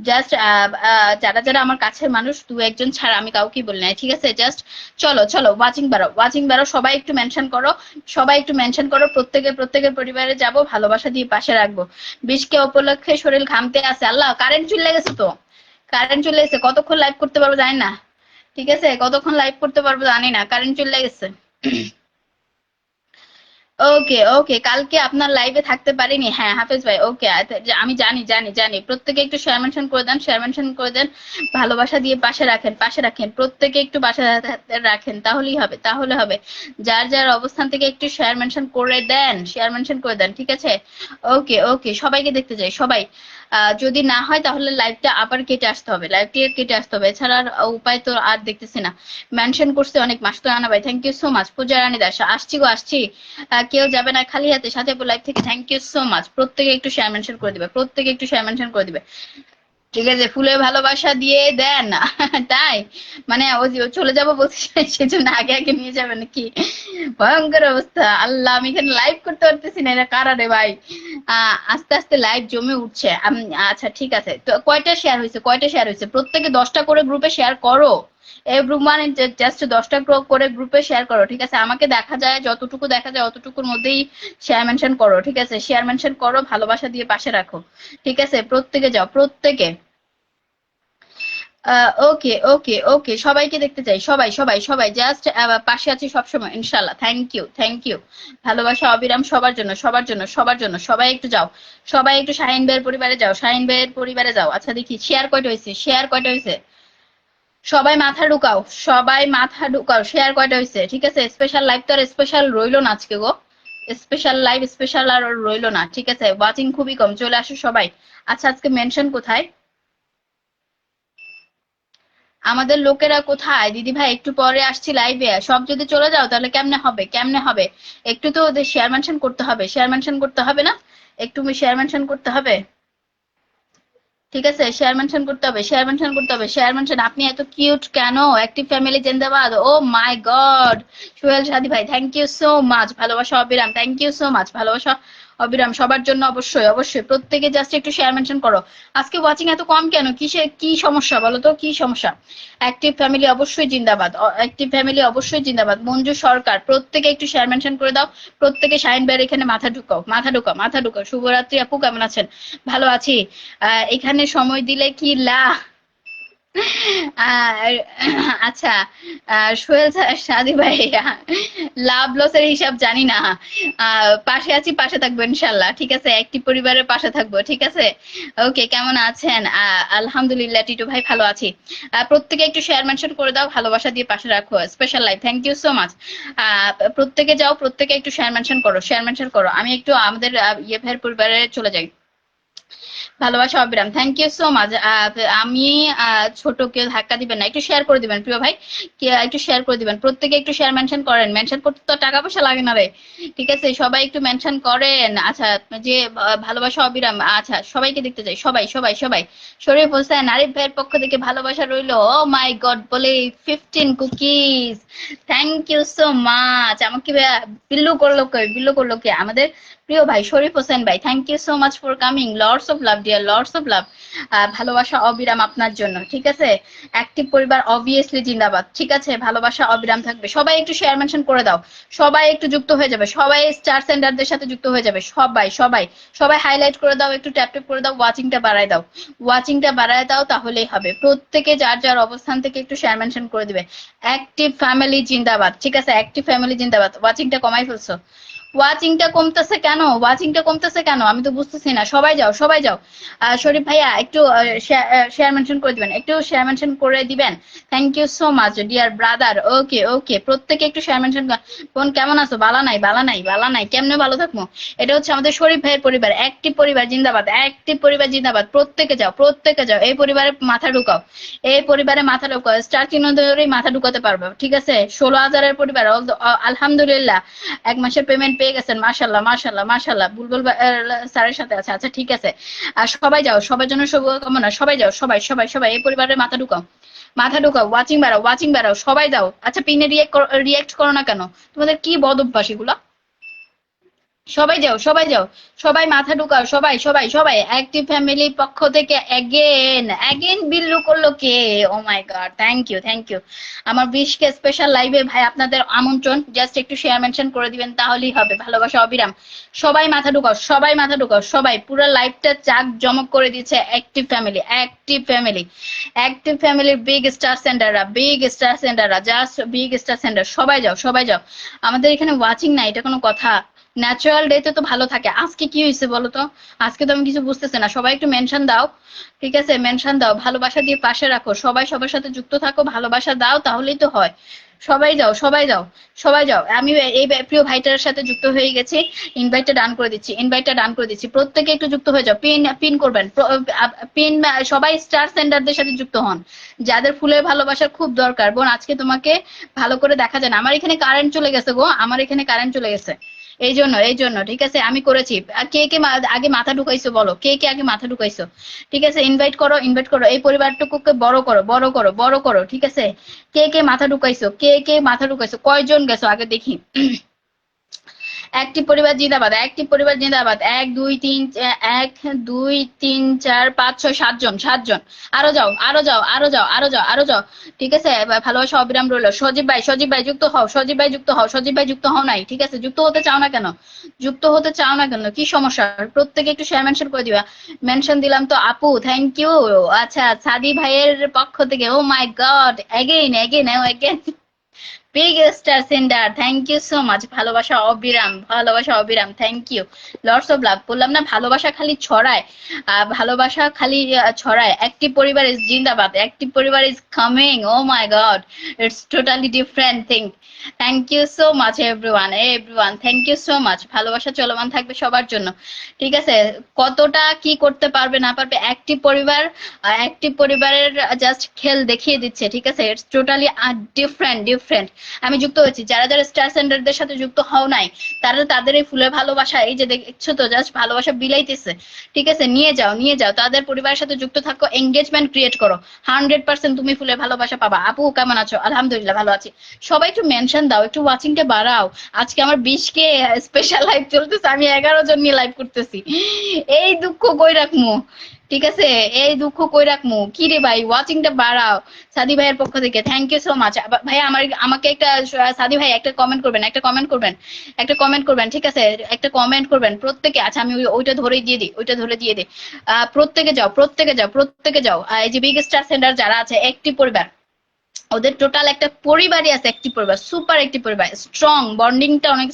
জাস্ট যারা যারা আমার কাছের মানুষ, দু একজন ছাড়া আমি কাউকে বলি নাই, ঠিক আছে? জাস্ট চলো চলো, ওয়াচিং বাড়াও, ওয়াচিং বাড়াও, সবাই একটু মেনশন করো, সবাই একটু মেনশন করো। প্রত্যেকের পরিবারে যাব, ভালোবাসা দিয়ে পাশে রাখবো। বৃষ্টি উপলক্ষে শরীর ঘামতে আছে। আল্লাহ, কারেন্ট চলে গেছে তো, কারেন্ট চলে গেছে। কতক্ষণ লাইভ করতে পারবো জানি না। ঠিক আছে, কতক্ষণ লাইভ করতে পারবো জানি না, কারেন্ট চলে গেছে। ওকে ওকে, কালকে আপনার লাইভে থাকতে পারিনি। হ্যাঁ হাফেজ ভাই, ওকে। আমি জানি জানি জানি, প্রত্যেকে একটু শেয়ার মেনশন করে দেন, শেয়ার মেনশন করে দেন। ভালোবাসা দিয়ে পাশে রাখেন, পাশে রাখেন, প্রত্যেকে একটু পাশে রাখেন, তাহলেই হবে, তাহলে হবে। যার যার অবস্থান থেকে একটু শেয়ার মেনশন করে দেন, শেয়ার মেনশন করে দেন, ঠিক আছে? ওকে ওকে, সবাইকে দেখতে চাই, সবাই। যদি না হয় তাহলে লাইভটা আবার কেটে আসতে হবে, লাইভটি কেটে আসতে হবে, এছাড়া আর উপায় তো আর দেখতেছি না। মেনশন করছে অনেক, মাসুদানা ভাই থ্যাংক ইউ সো মাচ। পূজা রানী দাস আসছি গো আসছি, কেউ যাবে না খালি হাতে, সাথে লাইভ থেকে থ্যাংক ইউ সো মাচ। প্রত্যেকে একটু শেয়ার মেনশন করে দিবে, প্রত্যেকে একটু শেয়ার মেনশন করে দিবে, ঠিক আছে? ফুলের ভালোবাসা দিয়ে দেন তাই মানে ও চলে যাবো বলছে সেজন্য আগে আগে নিয়ে যাবে নাকি? ভয়ঙ্কর অবস্থা, আল্লাহ আমি এখানে লাইভ করতে পারতেছি না, এটা কারা রে ভাই? আস্তে আস্তে লাইভ জমে উঠছে। আচ্ছা ঠিক আছে, তো কয়টা শেয়ার হয়েছে, কয়টা শেয়ার হয়েছে? প্রত্যেকে 10টা করে গ্রুপে শেয়ার করো, এভরিওয়ান জাস্ট 10টা করে গ্রুপে শেয়ার করো, ঠিক আছে? আমাকে দেখা যায়, যতটুকু দেখা যায় অতটুকুর মধ্যেই শেয়ার মেনশন করো, ঠিক আছে? শেয়ার মেনশন করো, ভালোবাসা দিয়ে পাশে রাখো, ঠিক আছে? প্রত্যেকে যাও, প্রত্যেকে। ওকে ওকে ওকে, সবাইকে দেখতে চাই, সবাই সবাই সবাই জাস্ট পাশে আছি সবসময় ইনশাল্লাহ। থ্যাংক ইউ থ্যাংক ইউ, ভালোবাসা অবিরাম সবার জন্য সবার জন্য সবার জন্য। সবাই একটু যাও, সবাই একটু শাহিন ভাইয়ের পরিবারে যাও, শাহিন ভাইয়ের পরিবারে যাও। আচ্ছা দেখি শেয়ার কয়টা হয়েছে, শেয়ার কয়টা হয়েছে? সবাই মাথা ঢুকাও, সবাই মাথা ঢুকাও, শেয়ার কয়টা হয়েছে? ঠিক আছে, স্পেশাল লাইভ তো আর স্পেশাল রইলো না আজকে গো, স্পেশাল লাইভ স্পেশাল আর রইলো না, ঠিক আছে? ওয়াচিং খুবই কম, চলে আসো সবাই। আচ্ছা আজকে মেনশন কোথায়, আমাদের লোকেরা কোথায়? দিদি ভাই একটু পরে আসছি লাইভে, সব যদি চলে যাও তাহলে কেমনে হবে, কেমনে হবে? একটু তো ওদের শেয়ার মেনশন করতে হবে, শেয়ার মেনশন করতে হবে না? একটু শেয়ার মেনশন করতে হবে, ঠিক আছে? শেয়ার মেনশন করতে হবে, শেয়ার মেনশন করতে হবে, শেয়ার মেনশন। আপনি এত কিউট কেন? অ্যাক্টিভ ফ্যামিলি জিন্দাবাদ, ও মাই গড। সোহেল সাদি ভাই থ্যাংক ইউ সো মাচ, ভালোবাসা অবিরাম, থ্যাংক ইউ সো মাচ, ভালোবাসা অবিরাম সবার জন্য। অবশ্যই অবশ্যই প্রত্যেকে জাস্ট একটু শেয়ার মেনশন করো। আজকে ওয়াচিং এত কম কেন, কিসে কি সমস্যা বলো তো, কি সমস্যা? অ্যাক্টিভ ফ্যামিলি অবশ্যই জিন্দাবাদ, অ্যাক্টিভ ফ্যামিলি অবশ্যই জিন্দাবাদ। মঞ্জু সরকার প্রত্যেকে একটু শেয়ার মেনশন করে দাও, প্রত্যেকে শাহিন ভাইয়ের এখানে মাথা ঢুকাও, মাথা ঢুকাও, মাথা ঢুকাও। শুভরাত্রি আপু, কেমন আছেন? ভালো আছি। এখানে সময় দিলে কি আর আচ্ছা, সোহেল সাদি ভাই লাভ লসের হিসাব জানি না, পাশে আছি, পাশে থাকবো ইনশাল্লাহ, ঠিক আছে? একটি পরিবারের পাশে থাকবো, ঠিক আছে? ওকে, কেমন আছেন? আলহামদুলিল্লাহ টিটু ভাই ভালো আছি। প্রত্যেকে একটু শেয়ার মেনশন করে দাও, ভালোবাসা দিয়ে পাশে রাখো, special live thank you so much. প্রত্যেকে যাও, প্রত্যেকে একটু শেয়ার মেনশন করো, শেয়ার মেনশন করো। আমি একটু আমাদের ইয়ে ভাইয়ের পরিবারে চলে যাই। ভালোবাসা অবিরাম থ্যাংক ইউ সো মাচ। আমি ছোট কেউ ধাক্কা দিবেন না, একটু শেয়ার করে দিবেন প্রিয় ভাই, একটু শেয়ার করে দিবেন, প্রত্যেকে একটু শেয়ার মেনশন করেন। মেনশন করতে তো টাকা পয়সা লাগে না রে, ঠিক আছে? সবাই একটু মেনশন করেন। আচ্ছা, যে ভালোবাসা অবিরাম, আচ্ছা সবাইকে দেখতে চাই, সবাই সবাই সবাই। শরীফ হোসেন আরিফ ভাইয়ের পক্ষ থেকে ভালোবাসা রইলো, ও মাই গড বলে 15 cookies, thank you so much. আমাকে বিল্লু করলো, কে বিল্লু করলো, কে? আমাদের প্রিয় ভাই শরীফ হোসেন ভাই, thank you so much for coming, lords of love dear, lords of love. ভালোবাসা অবিরাম আপনার জন্য, ঠিক আছে? অ্যাক্টিভ পরিবার অবভিয়াসলি জিন্দাবাদ, ঠিক আছে? ভালোবাসা অবিরাম থাকবে। সবাই একটু শেয়ার মেনশন করে দাও, সবাই একটু যুক্ত হয়ে যাবে, সবাই স্টার সেন্টারদের সাথে যুক্ত হয়ে যাবে, সবাই সবাই সবাই হাইলাইট করে দাও, একটু ট্যাপ ট্যাপ করে দাও, ওয়াচিংটা বাড়ায় দাও, ওয়াচিংটা বাড়ায় দাও, তাহলেই হবে। প্রত্যেকে যার যার অবস্থান থেকে একটু শেয়ার মেনশন করে দিবে। অ্যাক্টিভ ফ্যামিলি জিন্দাবাদ, ঠিক আছে? অ্যাক্টিভ ফ্যামিলি জিন্দাবাদ। ওয়াচিংটা কমাই ফেলছো, ওয়াচিংটা কমতেছে কেন, ওয়াচিংটা কমতেছে কেন আমি তো বুঝতেছি না। সবাই যাও, সবাই যাও। শরীফ ভাইয়া একটু শেয়ার মেনশন করে দিবেন, একটু শেয়ার মেনশন করে দিবেন। Thank you so much dear brother. Okay okay, প্রত্যেকে একটু শেয়ার মেনশন। বোন কেমন আছো? বালা নাই, বালা নাই, বালা নাই, কেমনে ভালো থাকবো? এটা হচ্ছে আমাদের শরীফ ভাইয়ের পরিবার, অ্যাক্টিভ পরিবার জিন্দাবাদ, অ্যাক্টিভ পরিবার জিন্দাবাদ। প্রত্যেকে যাও, প্রত্যেকে যাও, এই পরিবারে মাথা ঢুকাও, এই পরিবারে মাথা ঢুকাও, স্টার চিহ্ন ধরেই মাথা ঢুকাতে পারবে, ঠিক আছে? 16,000-এর পরিবার, আলহামদুলিল্লাহ 1 মাসের পেমেন্ট পেয়ে গেছেন, মাশাল্লাহ মাশাল্লাহ মাশাল্লাহ। বুলবুল স্যারের সাথে আছে, আচ্ছা ঠিক আছে। আর সবাই যাও, সবার জন্য শুভকামনা, সবাই যাও, সবাই সবাই সবাই এই পরিবারের মাথা ঢুকাও, মাথা ঢুকাও, ওয়াচিং বাড়াও, ওয়াচিং বাড়াও, সবাই দাও। আচ্ছা পিনে রিয়েক্ট করো না কেন? তোমাদের কি বদ অভ্যাস এগুলা? সবাই যাও, সবাই যাও, সবাই মাথা ঢুকাও, সবাই সবাই সবাই। অ্যাক্টিভ ফ্যামিলি পক্ষ থেকে অ্যাগেন অ্যাগেন বিল্লু করলো কে? Oh my god, thank you thank you. আমার 20কে স্পেশাল লাইভে ভাই আপনাদের আমন্ত্রণ, জাস্ট একটু শেয়ার মেনশন করে দিবেন তাহলেই হবে। ভালোবাসা অবিরাম, সবাই মাথা ঢুকাও, সবাই মাথা ঢুকাও, সবাই। পুরো লাইভটা চাক জমক করে দিচ্ছে active family, active family, active ফ্যামিলির বিগ স্টার সেন্টাররা, বিগ স্টার সেন্টাররা, জাস্ট বিগ স্টার সেন্টার। সবাই যাও, সবাই যাও। আমাদের এখানে ওয়াচিং নাই, এটা কোনো কথা? ন্যাচারাল ডেতে তো ভালো থাকে, আজকে কি হয়েছে বলো তো? আজকে তো আমি কিছু বুঝতেছি না। সবাই একটু মেনশন দাও, ঠিক আছে? মেনশন দাও, ভালোবাসা দিয়ে পাশে রাখো, সবাই সবার সাথে যুক্ত থাকো, ভালোবাসা দাও, তাহলেই তো হয়। সবাই যাও, সবাই যাও, সবাই যাও। আমি এই প্রিয় ভাইটার সাথে যুক্ত হয়ে গেছি। ইনভাইটটা ডান করে দিচ্ছি, ইনভাইটটা ডান করে দিচ্ছি। প্রত্যেকে একটু যুক্ত হয়ে যাও। পিন পিন করবেন, পিন। সবাই স্টার সেন্ডারদের সাথে যুক্ত হন, যাদের ফুলের ভালোবাসার খুব দরকার। বোন আজকে তোমাকে ভালো করে দেখা যায় না। আমার এখানে কারেন্ট চলে গেছে গো, আমার এখানে কারেন্ট চলে গেছে। এই জন্য ঠিক আছে, আমি করেছি। কে কে আগে মাথা ঢুকাইছো বলো, কে কে আগে মাথা ঢুকাইছো? ঠিক আছে, ইনভাইট করো, ইনভাইট করো। এই পরিবারটুকুকে বড় করো, বড় করো, বড় করো। ঠিক আছে, কে কে মাথা ঢুকাইছো, কে কে মাথা ঢুকাইছো, কয়জন গেছো আগে দেখি। একটি পরিবার জিন্দাবাদ, একটি পরিবার জিন্দাবাদ। 1 2 3 1 2 3 4 5 6 7 জন, 7 জন। আরো যাও, আরো যাও, আরো যাও, আরো যাও, আরো যাও। ঠিক আছে, এবার ভালোবাসা অবিরাম রইলো। সজীব ভাই, সজীব ভাই যুক্ত হও, সজীব ভাই যুক্ত হও, সজীব ভাই যুক্ত হও নাই। ঠিক আছে, যুক্ত হতে চাও না কেন? যুক্ত হতে চাও না কেন, কি সমস্যা? প্রত্যেকে একটু শেয়ার মেনশন করে দিবা। মেনশন দিলাম তো আপু, থ্যাংক ইউ। আচ্ছা, সাদি ভাইয়ের পক্ষ থেকে, oh my god, again again again big star sender, thank you so much. ভালোবাসা অবিরাম, ভালোবাসা অবিরাম, thank you. Lords of love. বললাম না, ভালোবাসা খালি ছড়ায়, ভালোবাসা খালি ছড়ায়। একটি পরিবার ইজ জিন্দাবাদ, একটি পরিবার is coming. Oh my god, it's totally different thing. Thank you so much everyone, everyone, thank you so much. ভালোবাসা চলমান থাকবে সবার জন্য। ঠিক আছে, কতটা কি করতে পারবে না পারবে একটি পরিবার, একটি পরিবারের জাস্ট খেল দেখিয়ে দিচ্ছে। ঠিক আছে, ইটস টোটালি ডিফারেন্ট, ডিফারেন্ট। আমি যুক্ত হয়েছি, যারা যারা স্টার সেন্টারদের সাথে যুক্ত হও নাই, তারা তাদের এই ফুলের ভালোবাসা, এই যে দেখছো তো, জাস্ট ভালোবাসা বিলাইতেছে। ঠিক আছে, নিয়ে যাও, নিয়ে যাও, তাদের পরিবারের সাথে যুক্ত থাকো, এঙ্গেজমেন্ট ক্রিয়েট করো। 100% তুমি ফুলের ভালোবাসা পাবা। আপু কেমন আছো? আলহামদুলিল্লাহ ভালো আছি। সবাই একটু মেনশন দাও, একটু ওয়াচিংটা বাড়াও। আজকে আমার 20K স্পেশাল লাইভ চলতেছে, আমি 11 জন নিয়ে লাইভ করতেছি। এই দুঃখ কই রাখমু? ঠিক আছে, এই দুঃখ কই রাখমু? কি রে ভাই, ওয়াচিংটা বাড়াও। সাদি ভাইয়ের পক্ষ থেকে থ্যাংক ইউ সো মাচ। ভাই আমাকে একটা, সাদি ভাই একটা কমেন্ট করবেন, একটা কমেন্ট করবেন, একটা কমেন্ট করবেন। ঠিক আছে, একটা কমেন্ট করবেন প্রত্যেকে। আচ্ছা, আমি ওইটা ধরেই দিয়ে দিই, ওইটা ধরে দিয়ে দিই। প্রত্যেকে যাও, প্রত্যেকে যাও, প্রত্যেকে যাও। এই যে বিগ স্টার সেন্টার যারা আছে, একটি পরিবার, ওদের টোটাল একটা পরিবারই আছে, একটি পরিবার, সুপার একটি পরিবার, স্ট্রং বন্ডিংটা অনেক।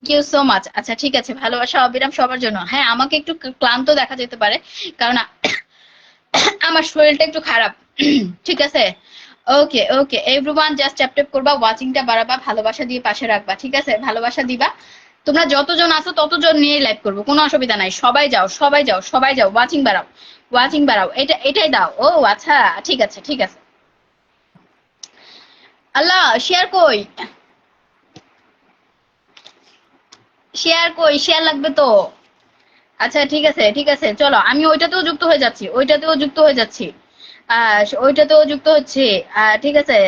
Thank you so much. আচ্ছা ঠিক আছে, ভালোবাসা অবিরাম সবার জন্য। হ্যাঁ, আমাকে একটু ক্লান্ত দেখা যেতে পারে, কারণ আমার শরীরটা একটু খারাপ। ঠিক আছে, okay okay everyone, just tap tap করবা, ওয়াচিংটা বাড়াবা, ভালোবাসা দিয়ে পাশে রাখবা। ঠিক আছে, ভালোবাসা দিবা। তোমরা যতজন আছো ততজন নিয়ে লাইভ করবো, কোনো অসুবিধা নাই। সবাই যাও, সবাই যাও, সবাই যাও, ওয়াচিং বাড়াও, ওয়াচিং বাড়াও। এটাই দাও। ও আচ্ছা, ঠিক আছে, ঠিক আছে। আল্লাহ, শেয়ার কই? শেয়ার কই? শেয়ার লাগবে তো। আচ্ছা ঠিক আছে, ঠিক আছে, চলো আমি ওইটাতেও যুক্ত হয়ে যাচ্ছি, ওইটাতেও যুক্ত হয়ে যাচ্ছি। ওইটাতেও যুক্ত হচ্ছে। ঠিক আছে।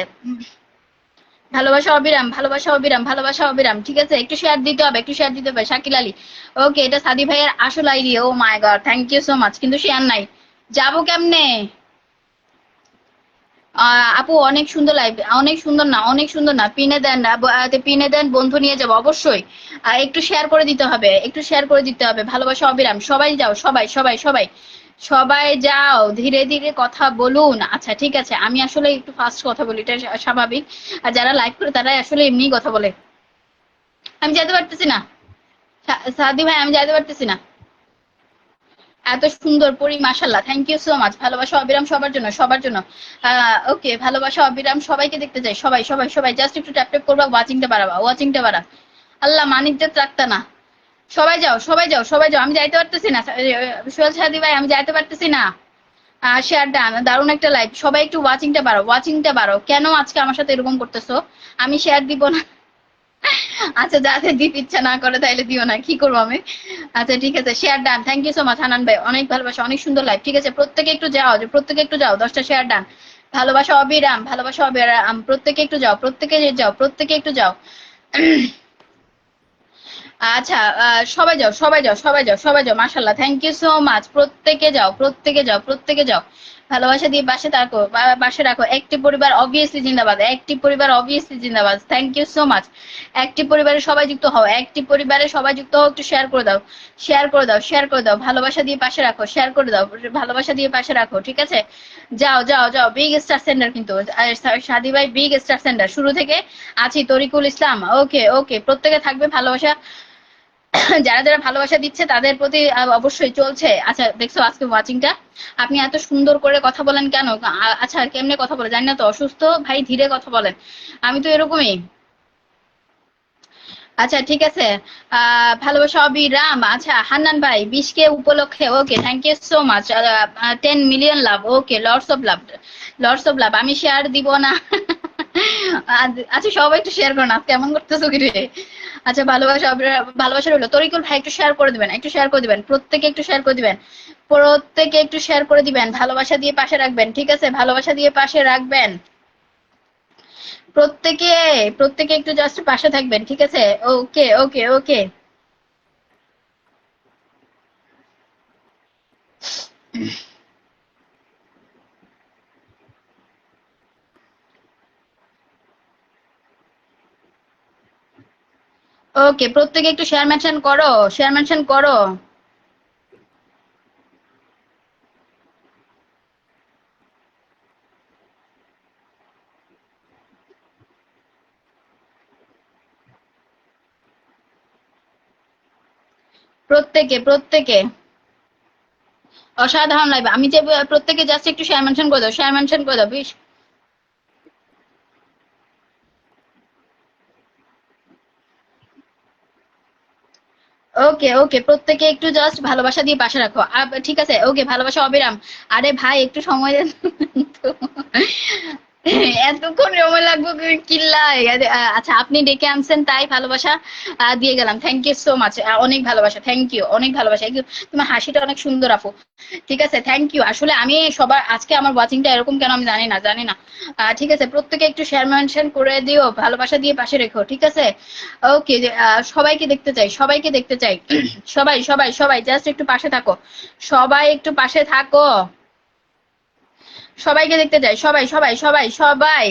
ভালোবাসা অবিরাম, ভালোবাসা অবিরাম, ভালোবাসা অবিরাম। ঠিক আছে, একটু শেয়ার দিতে হবে, একটু শেয়ার দিতে হবে। শাকিল আলী, ওকে, এটা সাদি ভাইয়ের আসল ID. Oh my god, thank you so much. কিন্তু শেয়ার নাই, যাবো কেমনে? আপু অনেক সুন্দর লাইভ, অনেক সুন্দর না, অনেক সুন্দর না। পিনে দেন না, পিনে দেন, বন্ধু নিয়ে যাবো অবশ্যই। একটু শেয়ার করে দিতে হবে, একটু শেয়ার করে দিতে হবে। ভালোবাসা অবিরাম, সবাই যাও, সবাই সবাই সবাই সবাই যাও, ধীরে ধীরে কথা বলুন। আচ্ছা ঠিক আছে, আমি আসলে একটু ফাস্ট কথা বলি, এটা স্বাভাবিক। আর যারা লাইভ করে তারা আসলে এমনি কথা বলে। আমি যেতে পারতেছি না, সাদি ভাই, আমি যেতে পারতেছি না। এত সুন্দর পরি, মাশাল্লাহ, থ্যাংক ইউ সো মাচ। ভালোবাসা অবিরাম সবার জন্য, সবার জন্য। ওকে, ভালোবাসা অবিরাম সবাইকে দেখতে চাই, সবাই সবাই সবাই জাস্ট একটু ট্যাপ ট্যাপ করবা, ওয়াচিংটা বাড়াবা, ওয়াচিংটা বাড়া। আল্লাহ মানিজ্জাত রাখতা না। সবাই যাও, সবাই যাও, সবাই যাও। আমি যাইতে পারতেছি না, সোহেল সাদি ভাই, আমি যাইতে পারতেছি না। শেয়ার ডান, দারুণ একটা লাইভ। সবাই একটু ওয়াচিংটা বাড়াও, ওয়াচিংটা বাড়াও। কেন আজকে আমার সাথে এরকম করতেছো? আমি শেয়ার দিব না? আচ্ছা, যাদের দিতে ইচ্ছা না করে তাইলে দিও না, কি করবো আমি? আচ্ছা ঠিক আছে, share done, thank you so much Hanan ভাই, অনেক ভালোবাসা, অনেক সুন্দর লাইভ। ঠিক আছে, প্রত্যেকে একটু যাও, যে প্রত্যেকে একটু যাও, 10টা শেয়ার ডান। ভালোবাসা অবিরাম, ভালোবাসা অবিরাম, প্রত্যেকে একটু যাও, প্রত্যেকে যাও, প্রত্যেকে একটু যাও। আচ্ছা, সবাই যাও, সবাই যাও, সবাই যাও, সবাই যাও, মাশাল্লাহ, থ্যাংক ইউ সো মাচ। প্রত্যেকে যাও, প্রত্যেকে যাও, প্রত্যেকে যাও। ভালোবাসা দিয়ে পাশে থাকো, পাশে রাখো। একটি পরিবার অবভিয়াসলি জিন্দাবাদ, একটি পরিবার অবভিয়াসলি জিন্দাবাদ, থ্যাংক ইউ সো মাচ। একটি পরিবারে সবাই যুক্ত হও, একটি পরিবারে সবাই যুক্ত হও, একটু শেয়ার করে দাও, শেয়ার করে দাও, শেয়ার করে দাও। ভালোবাসা দিয়ে পাশে রাখো, শেয়ার করে দাও, ভালোবাসা দিয়ে পাশে রাখো। ঠিক আছে, যাও যাও যাও। বিগ স্টার সেন্টার কিন্তু, সাদি ভাই বিগ স্টার সেন্টার, শুরু থেকে আছি। তরিকুল ইসলাম, ওকে ওকে, প্রত্যেকে থাকবে। ভালোবাসা যারা যারা ভালোবাসা দিচ্ছে তাদের প্রতি অবশ্যই চলছে। আচ্ছা দেখছো আজকে ওয়াচিংটা, আপনি এত সুন্দর করে কথা বলেন কেন? আচ্ছা কেমনে কথা বলে জানি না তো, অসুস্থ ভাই, ধীরে কথা বলেন। আমি তো এরকমই। আচ্ছা ঠিক আছে। ভালোবাসা অবিরাম। আচ্ছা হান্নান ভাই 20K উপলক্ষে, okay thank you so much. 10 million love, okay lords of love, lords of love. আমি শেয়ার দিব না। আচ্ছা সবাই একটু শেয়ার করুন, আজকে এমন করতেছো কি রে? আচ্ছা ভালোবাসা ভালোবাসা রইলো। তরিকুল ভাই একটু শেয়ার করে দিবেন, একটু শেয়ার করে দিবেন, প্রত্যেকে একটু শেয়ার করে দিবেন, প্রত্যেকে একটু শেয়ার করে দিবেন, ভালোবাসা দিয়ে পাশে রাখবেন, ঠিক আছে? ভালোবাসা দিয়ে পাশে রাখবেন প্রত্যেকে, প্রত্যেকে একটু জাস্ট পাশে থাকবেন, ঠিক আছে? Okay okay okay. ওকে প্রত্যেকে একটু শেয়ার মেনশন করো, শেয়ার মেনশন করো। প্রত্যেকে প্রত্যেকে অসাধারণ লাগবে। আমি যে প্রত্যেকে জাস্ট একটু শেয়ার মেনশন করে দাও, শেয়ার মেনশন করে দাও প্লিজ। ওকে ওকে প্রত্যেকে একটু জাস্ট ভালোবাসা দিয়ে পাশে রাখো। ঠিক আছে ওকে, ভালোবাসা অবিরাম। আরে ভাই একটু সময় দেন তো। এতক্ষণ সময় লাগবে কিল্লাই। আচ্ছা আপনি ডেকে আনছেন তাই ভালোবাসা দিয়ে গেলাম। থ্যাংক ইউ সো মাচ, অনেক ভালোবাসা, থ্যাংক ইউ, অনেক ভালোবাসা। তোমার হাসিটা অনেক সুন্দর আপু। ঠিক আছে থ্যাংক ইউ। আসলে আমি সবার আজকে আমার ওয়াচিংটা এরকম কেন আমি জানি না, জানি না। ঠিক আছে প্রত্যেকে একটু শেয়ার মেনশন করে দিও, ভালোবাসা দিয়ে পাশে রেখো, ঠিক আছে? ওকে। সবাইকে দেখতে চাই, সবাইকে দেখতে চাই। সবাই সবাই সবাই জাস্ট একটু পাশে থাকো, সবাই একটু পাশে থাকো, সবাইকে দেখতে চাই, সবাই সবাই সবাই সবাই।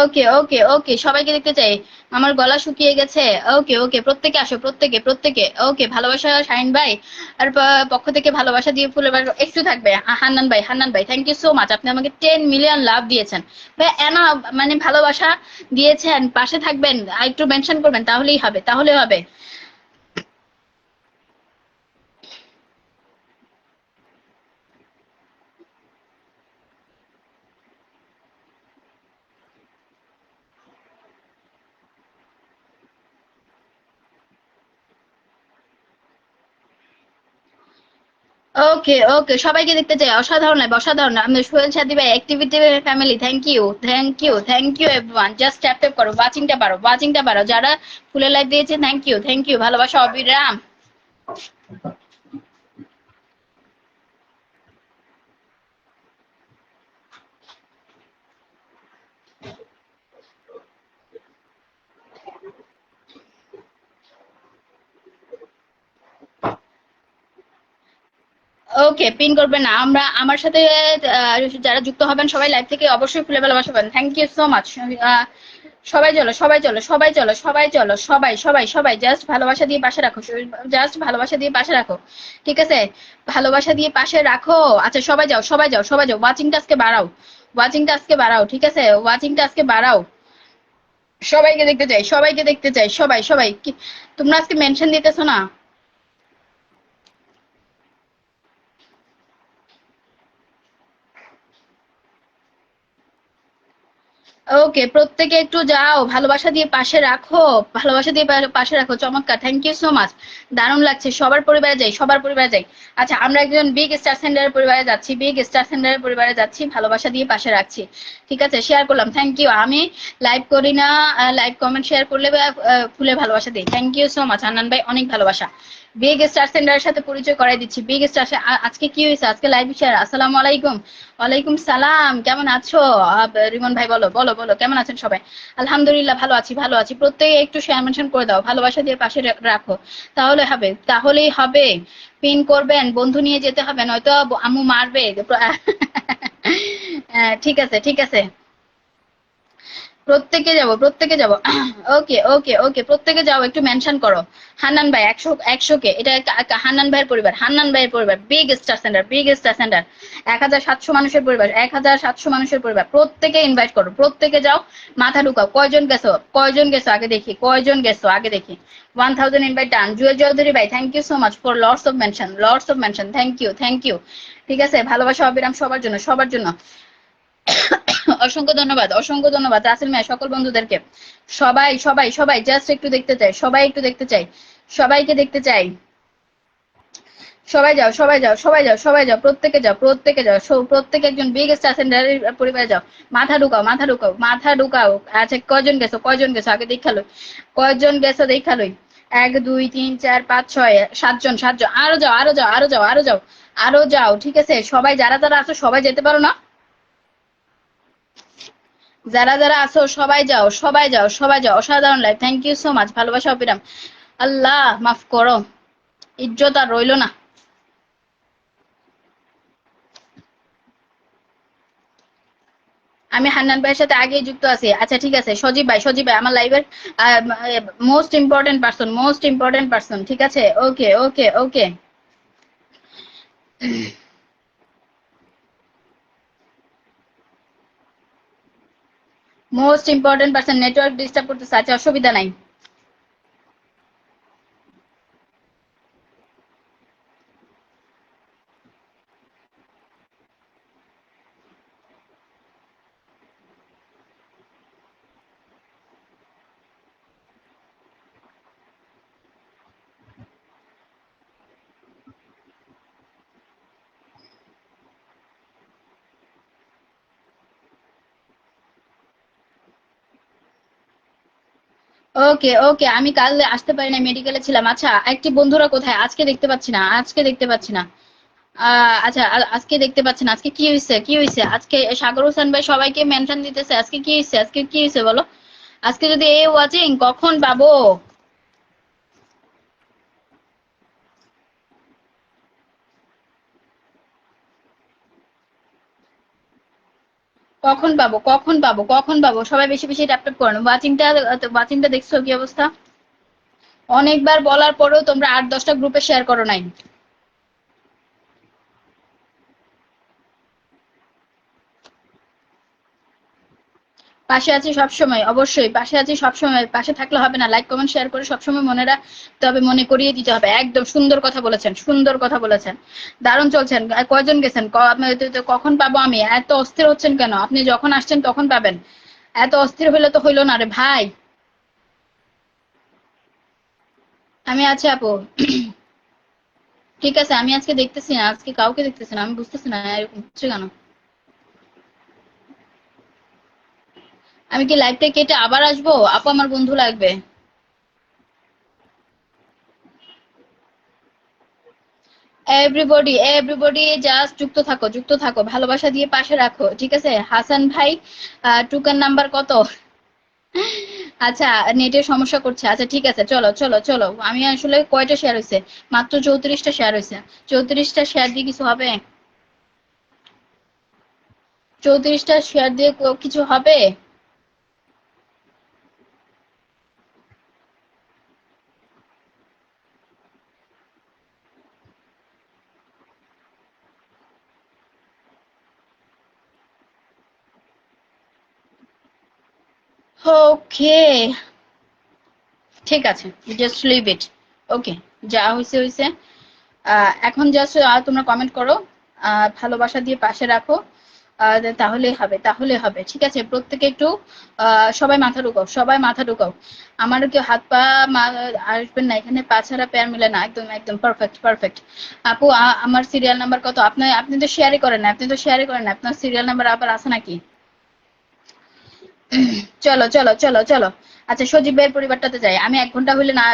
ওকে ওকে ওকে সবাইকে দেখতে চাই। আমার গলা শুকিয়ে গেছে। ওকে ওকে প্রত্যেকে আসো, প্রত্যেকে প্রত্যেকে। ওকে ভালোবাসা শাহিন ভাই আর পক্ষ থেকে ভালোবাসা দিয়ে ফুলের একটু থাকবে। হান্নান ভাই, হান্নান ভাই থ্যাংক ইউ সো মাচ, আপনি আমাকে 10 মিলিয়ন লাভ দিয়েছেন ভাই। এনা মানে ভালোবাসা দিয়েছেন, পাশে থাকবেন, আর একটু মেনশন করবেন, তাহলেই হবে, তাহলে হবে। ওকে ওকে সবাইকে দেখতে চাই, অসাধারণ লাগবে, অসাধারণ। আমাদের সোহেল সাথী ভাই, activity family, thank you thank you thank you everyone. Just tap tap করো, ওয়াচিংটা বাড়ো, ওয়াচিংটা বাড়ো। যারা ফুলের লাইভ দিয়েছে থ্যাংক ইউ থ্যাংক ইউ, ভালোবাসা অবিরাম। ওকে পিন করবেন না, আমরা আমার সাথে যারা যুক্ত হবেন সবাই লাইভ থেকে অবশ্যই ফুলে ভালোবাসা পাবেন। Thank you so much. সবাই চলো সবাই চলো সবাই চলো সবাই চলো সবাই সবাই সবাই জাস্ট ভালোবাসা দিয়ে পাশে রাখো, জাস্ট ভালোবাসা দিয়ে পাশে রাখো, ঠিক আছে? ভালোবাসা দিয়ে পাশে রাখো। আচ্ছা সবাই যাও সবাই যাও সবাই যাও, ওয়াচিংটা আজকে বাড়াও, ওয়াচিংটা আজকে বাড়াও, ঠিক আছে? ওয়াচিংটা আজকে বাড়াও। সবাইকে দেখতে চাই, সবাইকে দেখতে চাই, সবাই সবাই তোমরা আজকে মেনশন দিতেছো না। ওকে প্রত্যেকে একটু যাও, ভালোবাসা দিয়ে পাশে রাখো, ভালোবাসা দিয়ে পাশে রাখো। চমৎকার, থ্যাংক ইউ সো মাচ, দারুণ লাগছে। সবার পরিবারে যাই, সবার পরিবারে যাই। আচ্ছা আমরা একজন বিগ স্টার সেন্টারের পরিবারে যাচ্ছি, বিগ স্টার সেন্টারের পরিবারে যাচ্ছি, ভালোবাসা দিয়ে পাশে রাখছি, ঠিক আছে? শেয়ার করলাম, থ্যাংক ইউ। আমি লাইভ করি না, লাইভ কমেন্ট শেয়ার করলে ফুলে ভালোবাসা দিই। Thank you so much Annan ভাই, অনেক ভালোবাসা। বিগ স্টার সেন্টারের সাথে পরিচয় করাই দিচ্ছি। বিগ স্টার আজকে কি হয়েছে, আজকে লাইভ শেয়ার। আসসালামু আলাইকুম। ওয়ালাইকুম সালাম, কেমন আছো? রিমন ভাই বলো বলো বলো, কেমন আছেন সবাই? আলহামদুলিল্লাহ ভালো আছি, ভালো আছি। প্রত্যেকে একটু শেয়ার মেনশন করে দাও, ভালোবাসা দিয়ে পাশে রাখো, তাহলে হবে, তাহলেই হবে। পিন করবেন, বন্ধু নিয়ে যেতে হবে, নয়তো আম্মু মারবে। ঠিক আছে ঠিক আছে। প্রত্যেকে যাব, প্রত্যেকে যাব। ওকে ওকে ওকে, প্রত্যেকে যাও, একটু মেনশন করো। হান্নান ভাই 100 কে, এটা হান্নান ভাইয়ের পরিবার, হান্নান ভাইয়ের পরিবার, big star centre, big star centre, 1700 মানুষের পরিবার, 1700 মানুষের পরিবার, প্রত্যেকে ইনভাইট করো, প্রত্যেকে যাও, মাথা ঢুকাও। কয়জন গেছো, কয়জন গেছো আগে দেখি, কয়জন গেছো আগে দেখি। 1000 ইনভাইট ডান। জুয়েল চৌধুরী ভাই, thank you so much for lords of mention, lords of mention, thank you, thank you. ঠিক আছে, ভালোবাসা অবিরাম সবার জন্য, সবার জন্য। অসংখ্য ধন্যবাদ, অসংখ্য ধন্যবাদ রাসেল মিয়া, সকল বন্ধুদেরকে। সবাই সবাই সবাই জাস্ট একটু দেখতে চাই, সবাই একটু দেখতে চাই, সবাইকে দেখতে চাই। সবাই যাও, সবাই যাও, সবাই যাও, সবাই যাও, প্রত্যেকে যাও, প্রত্যেকে যাও, প্রত্যেকে একজন বিগ স্টার সেন্টারের পরিবারে যাও। মাথা ঢুকাও, মাথা ঢুকাও, মাথা ঢুকাও। আচ্ছা, কয়জন গেছো, কয়জন গেছো আগে দেখালোই, কয়জন গেছো দেখালোই। 1 2 3 4 5 6 7 জন, 7 জন। আরো যাও, আরো যাও, আরো যাও, আরো যাও, আরো যাও। ঠিক আছে, সবাই যারা যারা আছো সবাই যেতে পারো না? যারা যারা আছো সবাই যাও, সবাই যাও, সবাই যাও। অসাধারণ life, thank you so much, ভালোবাসা অবিরাম। আল্লাহ মাফ করো, ইজ্জত আর রইলো না। আমি হান্নান ভাইয়ের সাথে আগেই যুক্ত আছি। আচ্ছা ঠিক আছে, সজীব ভাই, সজীব ভাই আমার লাইভের most important person, most important person. ঠিক আছে, okay okay okay. Most important person, network disturb করতেছে। আচ্ছা, অসুবিধা নাই। ওকে ওকে, আমি কাল আসতে পারি না, মেডিকেলে ছিলাম। আচ্ছা, একটি বন্ধুরা কোথায়, আজকে দেখতে পাচ্ছি না, আজকে দেখতে পাচ্ছি না। আচ্ছা, আজকে দেখতে পাচ্ছি না। আজকে কি হয়েছে, কি হয়েছে আজকে? সাগর হোসেন ভাই সবাইকে মেনশন দিতেছে, আজকে কি হয়েছে, আজকে কি হয়েছে বলো? আজকে যদি এই ওয়াচিং কখন পাবো, কখন পাবো, কখন পাবো, কখন পাবো? সবাই বেশি বেশি ট্যাপ ট্যাপ করেন। ওয়াচিংটা, ওয়াচিংটা দেখছো কি অবস্থা? অনেকবার বলার পরেও তোমরা 8 10টা গ্রুপে শেয়ার করো নাই। পাশে আছি সবসময়, অবশ্যই পাশে আছি সবসময়। পাশে থাকলে হবে না, লাইক কমেন্ট শেয়ার করে সবসময় মনে রাখতে হবে, মনে করিয়ে দিতে হবে। একদম সুন্দর কথা বলেছেন, সুন্দর কথা বলেছেন। দারুণ চলছেন। কয়জন গেছেন? কখন পাবো আমি? এত অস্থির হচ্ছেন কেন? আপনি যখন আসছেন তখন পাবেন। এত অস্থির হইলে তো হইলো না রে ভাই। আমি আছি আপু। ঠিক আছে, আমি আজকে দেখতেছি না, আজকে কাউকে দেখতেছি না, আমি বুঝতেছি না এরকম হচ্ছে কেন। আমি কি লাইভটা কেটে আবার আসবো? আপু আমার বন্ধু লাগবে। এভরিবডি, এভরিবডি জাস্ট যুক্ত থাকো, যুক্ত থাকো, ভালোবাসা দিয়ে পাশে রাখো। ঠিক আছে, হাসান ভাই, টুকান নাম্বার কত? আচ্ছা, নেটের সমস্যা করছে। আচ্ছা ঠিক আছে, চলো চলো চলো। আমি আসলে কয়টা শেয়ার হয়েছে? মাত্র 34টা শেয়ার হয়েছে। 34টা শেয়ার দিয়ে কিছু হবে? 34টা শেয়ার দিয়ে কিছু হবে? ওকে, ঠিক আছে, জাস্ট লিভ ইট। ওকে, যা হয়েছে হয়েছে। এখন জাস্ট তোমরা কমেন্ট করো, ভালোবাসা দিয়ে পাশে রাখো। তাহলে হবে, তাহলে হবে। ঠিক আছে, প্রত্যেকে একটু সবাই মাথা ঢুকাও, সবাই মাথা ঢুকাও। আমারও কি হাত পা আসবেন না এখানে? পা ছাড়া প্যার মিলে না। একদম একদম পারফেক্ট পারফেক্ট। আপু, আমার সিরিয়াল নাম্বার কত? আপনি আপনি তো শেয়ারই করেন না, আপনি তো শেয়ারই করেন না। আপনার সিরিয়াল নাম্বার আবার আছে নাকি? চলো চলো চলো চলো। আচ্ছা, সজীব ভাইয়ের পরিবারটাতে যাই। আমি 1 ঘন্টা হলে না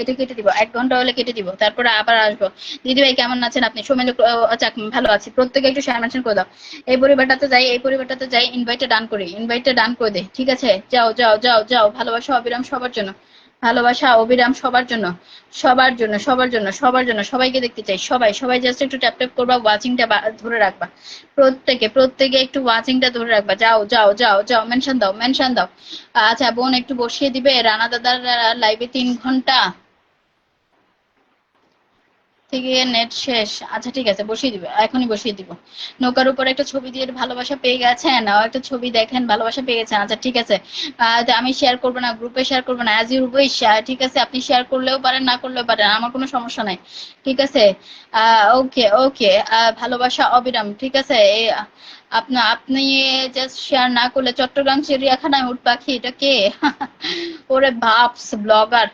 এটা কেটে দিব, 1 ঘন্টা হলে কেটে দিব, তারপরে আবার আসবো। দিদি ভাই কেমন আছেন আপনি? সোমেন, আচ্ছা ভালো আছি। প্রত্যেকে একটু শেয়ার মেনশন করে দাও। এই পরিবারটাতে যাই, এই পরিবারটাতে যাই, ইনভাইটটা ডান করি, ইনভাইটটা ডান করে দে। ঠিক আছে, যাও যাও যাও যাও, ভালোবাসা অবিরাম সবার জন্য। ভালোবাসা অবিরাম সবার জন্য, সবার জন্য, সবার জন্য, সবার জন্য, সবাইকে দেখতে চাই, সবাই সবাই জাস্ট একটু ট্যাপ ট্যাপ করবা, ওয়াচিংটা ধরে রাখবা। প্রত্যেকে প্রত্যেকে একটু ওয়াচিংটা ধরে রাখবা। যাও যাও যাও যাও, মেনশন দাও, মেনশন দাও। আচ্ছা বোন একটু বসিয়ে দিবে রানা দাদার লাইভে 3 ঘন্টা থেকে নেট শেষ। আচ্ছা ঠিক আছে, বসিয়ে দিবে, এখনই বসিয়ে দিব। নৌকার উপর একটা ছবি দিয়ে ভালোবাসা পেয়ে গেছেন, একটা ছবি দেখেন, ভালোবাসা পেয়ে গেছেন। আচ্ছা ঠিক আছে, তো আমি শেয়ার করবো না, গ্রুপে শেয়ার করবো না, অ্যাজ ইউ উইশ। ঠিক আছে, আপনি শেয়ার করলেও পারেন, না করলেও পারেন, আমার কোনো সমস্যা নাই। ঠিক আছে, ওকে ওকে। ভালোবাসা অবিরাম, ঠিক আছে। আপনি জাস্ট শেয়ার না করলে, চট্টগ্রাম চিড়িয়াখানায় উট পাখি, এটা কে? ওরে ভাবস ব্লগার,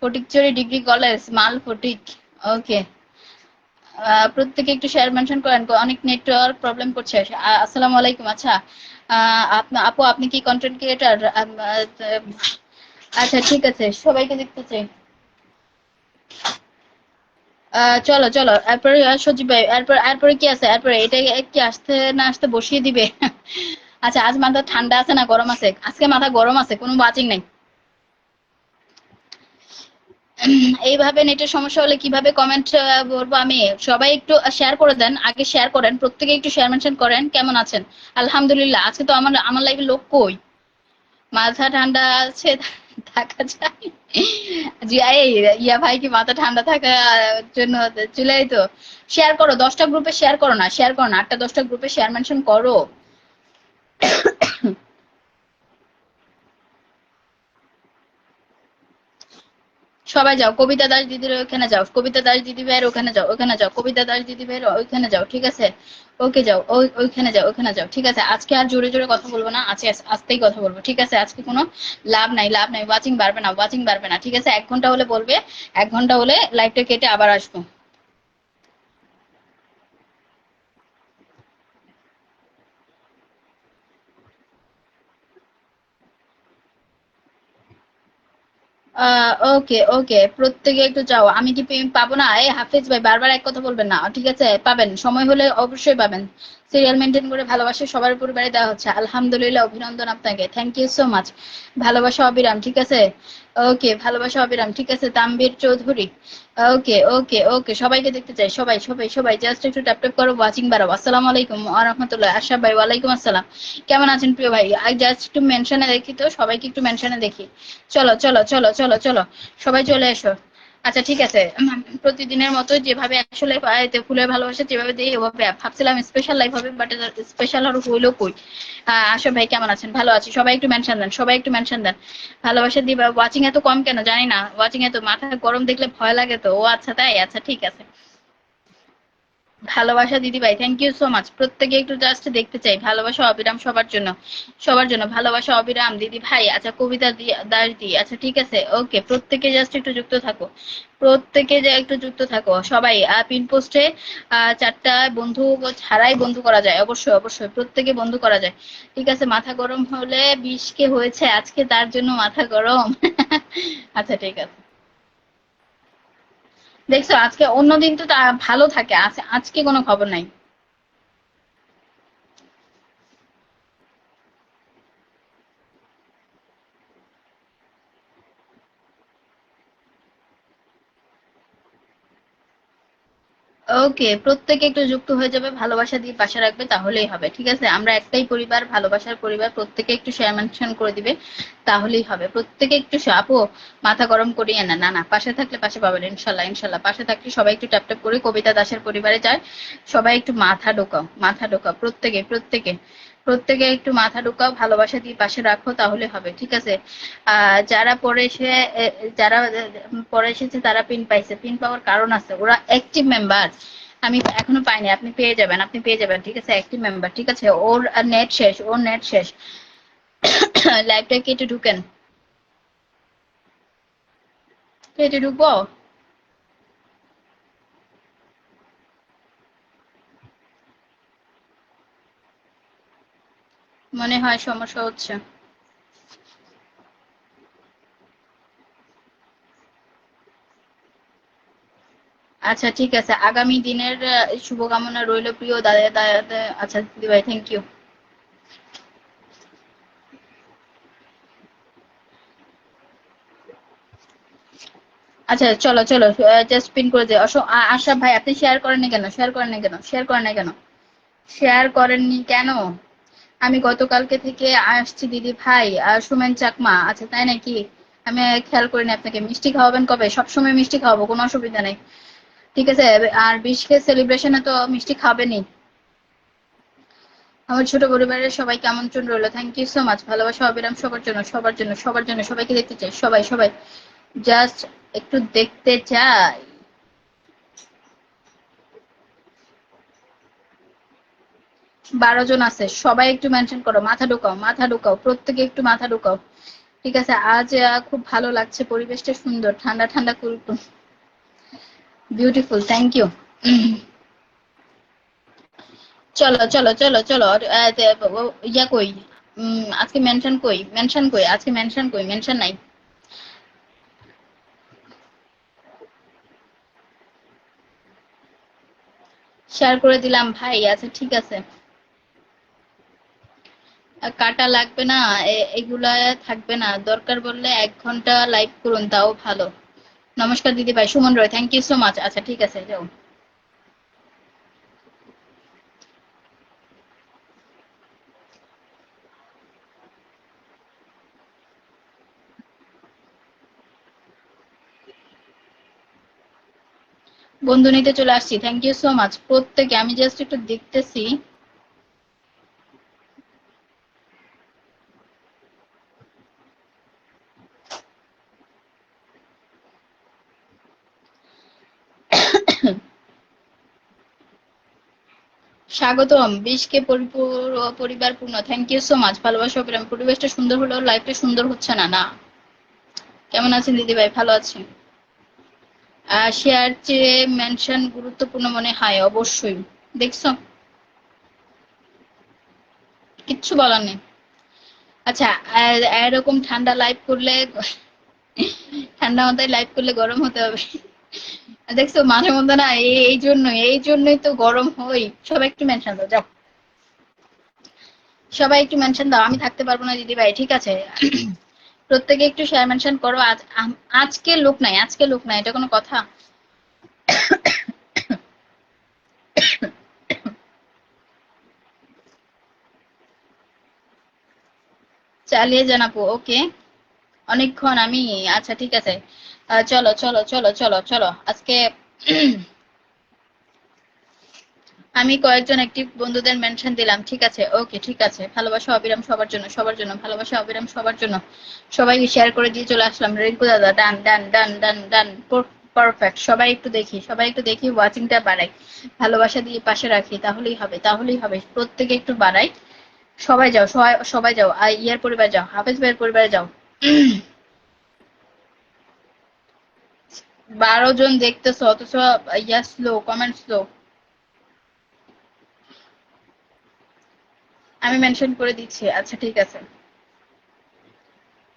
ফটিকছড়ি ডিগ্রি কলেজ, মাল ফটিক। ওকে, প্রত্যেকে একটু শেয়ার মেনশন করেন, অনেক নেটওয়ার্ক প্রবলেম করছে। আসসালামু আলাইকুম। আচ্ছা, আপু আপনি কি কন্টেন্ট ক্রিয়েটার? আচ্ছা ঠিক আছে, সবাইকে দেখতে চাই। চলো চলো, এরপরে সজীব ভাই, এরপরে কি আছে? এরপরে এটা কি আসতে না আসতে বসিয়ে দিবে? আচ্ছা, আজ মাথা ঠান্ডা আছে না গরম আছে? আজকে মাথা গরম আছে, কোনো বাজিং নাই। এইভাবে নেটের সমস্যা হলে কিভাবে কমেন্ট বলবো আমি? সবাই একটু শেয়ার করে দেন, আগে শেয়ার করেন, প্রত্যেকে একটু শেয়ার মেনশন করেন। কেমন আছেন? আলহামদুলিল্লাহ। আজকে তো আমার আমার লাইফে লোক কই? মাথা ঠান্ডা আছে, থাকা যায়। জি এই, ইয়া ভাই কি মাথা ঠান্ডা থাকার জন্য চলে তো? শেয়ার করো, 10টা গ্রুপে শেয়ার করো না, শেয়ার করো না, 8টা 10টা গ্রুপে শেয়ার মেনশন করো। সবাই যাও, কবিতা দাস দিদির ওখানে যাও, কবিতা দাস দিদি ভাইয়ের ওখানে যাও, ওখানে যাও, কবিতা দাস দিদি ভাইয়ের ওইখানে যাও। ঠিক আছে, ওকে যাও, ওইখানে যাও, ওখানে যাও। ঠিক আছে, আজকে আর জোরে জোরে কথা বলবো না, আজকে আস্তেই কথা বলবো। ঠিক আছে, আজকে কোনো লাভ নাই, লাভ নাই, ওয়াচিং বাড়বে না, ওয়াচিং বাড়বে না। ঠিক আছে, 1 ঘন্টা হলে বলবে, 1 ঘন্টা হলে লাইভটা কেটে আবার আসবো। ওকে ওকে, প্রত্যেকে একটু যাও। আমি কি পাবো না? এই হাফিজ ভাই বারবার এক কথা বলবেন না, ঠিক আছে? পাবেন, সময় হলে অবশ্যই পাবেন। সিরিয়াল মেনটেন করে ভালোবাসা সবার পরিবারে দেওয়া হচ্ছে। আলহামদুলিল্লাহ, অভিনন্দন আপনাকে, থ্যাংক ইউ সো মাচ। ভালোবাসা অবিরাম, ঠিক আছে। ওকে, ভালোবাসা অবিরাম, ঠিক আছে। তাম্বির চৌধুরী, ওকে ওকে ওকে, সবাইকে দেখতে চাই, সবাই সবাই সবাই জাস্ট একটু ট্যাপ ট্যাপ করো, ওয়াচিং বাড়াও। আসসালামু আলাইকুম ওয়া রাহমাতুল্লাহ। আশরাফ ভাই, ওয়ালাইকুম আসসালাম। কেমন আছেন প্রিয় ভাই? আই জাস্ট একটু মেনশনে দেখি তো, সবাইকে একটু মেনশনে দেখি। চলো চলো চলো চলো চলো, সবাই চলে এসো। আচ্ছা ঠিক আছে, প্রতিদিনের মতো যেভাবে আসলে ফুলের ভালোবাসা যেভাবে দিই, ওভাবে ভাবছিলাম স্পেশাল লাইফ হবে, বাট স্পেশাল আর হইলো কই? আশা ভাই কেমন আছেন? ভালো আছি। সবাই একটু মেনশন দেন, সবাই একটু মেনশন দেন। ভালোবাসা দিবা। ওয়াচিং এত কম কেন জানি না, ওয়াচিং এত, মাথা গরম দেখলে ভয় লাগে তো। ও আচ্ছা তাই, আচ্ছা ঠিক আছে। ভালোবাসা দিদি ভাই, থ্যাংক ইউ সো মাচ। প্রত্যেকে একটু জাস্ট দেখতে চাই, ভালোবাসা অবিরাম সবার জন্য, সবার জন্য ভালোবাসা অবিরাম দিদি ভাই। আচ্ছা কবিতা দাস দি, আচ্ছা ঠিক আছে, ওকে। প্রত্যেকে জাস্ট একটু যুক্ত থাকো, প্রত্যেকে যে একটু যুক্ত থাকো সবাই। পিন পোস্টে 4টা বন্ধু ছাড়াই বন্ধু করা যায়, অবশ্যই অবশ্যই প্রত্যেকে বন্ধু করা যায়। ঠিক আছে, মাথা গরম হলে 20 কে হয়েছে আজকে, তার জন্য মাথা গরম। আচ্ছা ঠিক আছে। দেখছো, আজকে অন্যদিন তো ভালো থাকে, আজকে কোনো খবর নাই। ওকে, প্রত্যেকে একটু যুক্ত হয়ে যাবে, ভালোবাসা দিয়ে পাশে রাখবে, তাহলেই হবে। ঠিক আছে, আমরা একটাই পরিবার, ভালোবাসার পরিবার। প্রত্যেকে একটু শেয়ার মেনশন করে দিবে, তাহলেই হবে। প্রত্যেকে একটু আপু মাথা গরম করিয়ে না, না না, পাশে থাকলে পাশে পাবেন, ইনশাল্লাহ ইনশাল্লাহ। পাশে থাকলে সবাই একটু ট্যাপ ট্যাপ করে কবিতা দাসের পরিবারে যায়। সবাই একটু মাথা ঢোকাও, মাথা ঢোকাও, প্রত্যেকে প্রত্যেকে প্রত্যেকে একটু মাথা ঢোকাও, ভালোবাসা দিয়ে পাশে রাখো, তাহলে হবে। ঠিক আছে, যারা পরে এসে যারা পরে এসেছে তারা পিন পাইছে, পিন পাওয়ার কারণ আছে, ওরা অ্যাক্টিভ মেম্বার। আমি এখনো পাইনি, আপনি পেয়ে যাবেন, আপনি পেয়ে যাবেন। ঠিক আছে, অ্যাক্টিভ মেম্বার। ঠিক আছে, ওর নেট শেষ, ওর নেট শেষ। লাইভটা কেটে ঢুকেন, কেটে ঢুকবো। মনে হয় সমস্যা হচ্ছে। আচ্ছা ঠিক আছে, আগামী দিনের শুভকামনা রইল প্রিয় দাদা দাদা। আচ্ছা দিদি ভাই, থ্যাংক ইউ। আচ্ছা চলো চলো, জাস্ট পিন করে দিও। আশরাফ ভাই আপনি শেয়ার করেননি কেন? শেয়ার করেননি কেন? শেয়ার করেন না কেন? শেয়ার করেননি কেন? আমি গতকালকে থেকে আসছি দিদি ভাই। সুমেন চাকমা, আচ্ছা তাই নাকি? আমি খেয়াল করিনি আপনাকে। মিষ্টি খাওয়াবেন কবে? সবসময় মিষ্টি খাওয়াবো, কোনো অসুবিধা নেই। ঠিক আছে। আর 20K সেলিব্রেশনে তো মিষ্টি খাবেনই। আমার ছোট পরিবারের সবাইকে আমন্ত্রণ রইলো। Thank you so much. ভালোবাসা অবিরাম সবার জন্য, সবার জন্য, সবার জন্য। সবাইকে দেখতে চাই, সবাই সবাই। জাস্ট একটু দেখতে চাই। 12 জন আছে, সবাই একটু মেনশন করো। মাথা ঢুকাও, মাথা ঢুকাও, প্রত্যেকে একটু মাথা ঢুকাও। ঠিক আছে। আজ খুব ভালো লাগছে, পরিবেশটা সুন্দর, ঠান্ডা ঠান্ডা কুলকুল, বিউটিফুল। Thank you. চলো চলো চলো চলো। ইয়া কই? আজকে মেনশন কই? মেনশন কই? আজকে মেনশন কই? মেনশন নাই। শেয়ার করে দিলাম ভাই। আচ্ছা ঠিক আছে। কাটা লাগবে না, এগুলা থাকবে না। দরকার বললে 1 ঘন্টা লাইভ করুন, তাও ভালো। নমস্কার দিদি ভাই। সুমন রয়, থ্যাংক ইউ সো মাচ। আচ্ছা ঠিক আছে, যাও। বন্ধু নিতে চলে আসছি। থ্যাংক ইউ সো মাচ প্রত্যেকে। আমি জাস্ট একটু দেখতেছি। স্বাগতম 20K পরিবার পূর্ণ। Thank you so much. ভালোবাসা অবিরাম। পরিবেশটা সুন্দর হলেও লাইফটা সুন্দর হচ্ছে না। না, কেমন আছেন দিদি ভাই? ভালো আছি। শেয়ার চেয়ে মেনশন গুরুত্বপূর্ণ মনে হয়, অবশ্যই। দেখছো? কিচ্ছু বলার নেই। আচ্ছা, এরকম ঠান্ডা লাইভ করলে, ঠান্ডা মাথায় লাইভ করলে গরম হতে হবে। দেখছো মাঝে মধ্যে না, এই জন্যই তো গরম হই। সবাই একটু মেনশন দাও, যাও। সবাই একটু মেনশন দাও, আমি থাকতে পারবো না দিদি ভাই। ঠিক আছে। প্রত্যেকে একটু শেয়ার মেনশন করো। আজকে লোক নাই, আজকে লোক নাই, এটা কোনো কথা? চালিয়ে জানাবো, ওকে। অনেকক্ষণ আমি, আচ্ছা ঠিক আছে। চলো চলো চলো চলো চলো আজকে। আমি কয়েকজন অ্যাক্টিভ বন্ধুদের মেনশন দিলাম। ঠিক আছে, ওকে ঠিক আছে। ভালোবাসা অবিরাম সবার জন্য, সবার জন্য। ভালোবাসা অবিরাম সবার জন্য। সবাইকে শেয়ার করে দিয়ে চলে আসলাম। রিঙ্কু দাদা, ডান ডান ডান ডান ডান। পারফেক্ট। সবাই একটু দেখি, সবাই একটু দেখি, ওয়াচিংটা বাড়াই। ভালোবাসা দিয়ে পাশে রাখি, তাহলেই হবে, তাহলেই হবে। প্রত্যেকে একটু বাড়াই। সবাই যাও, সবাই সবাই যাও। ইয়ার পরিবার যাও, হাফেজ ভাইয়ের পরিবারে যাও। 12 জন দেখতেছো অথচ ইয়া স্লো, কমেন্ট স্লো। আমি মেনশন করে দিচ্ছি। আচ্ছা ঠিক আছে।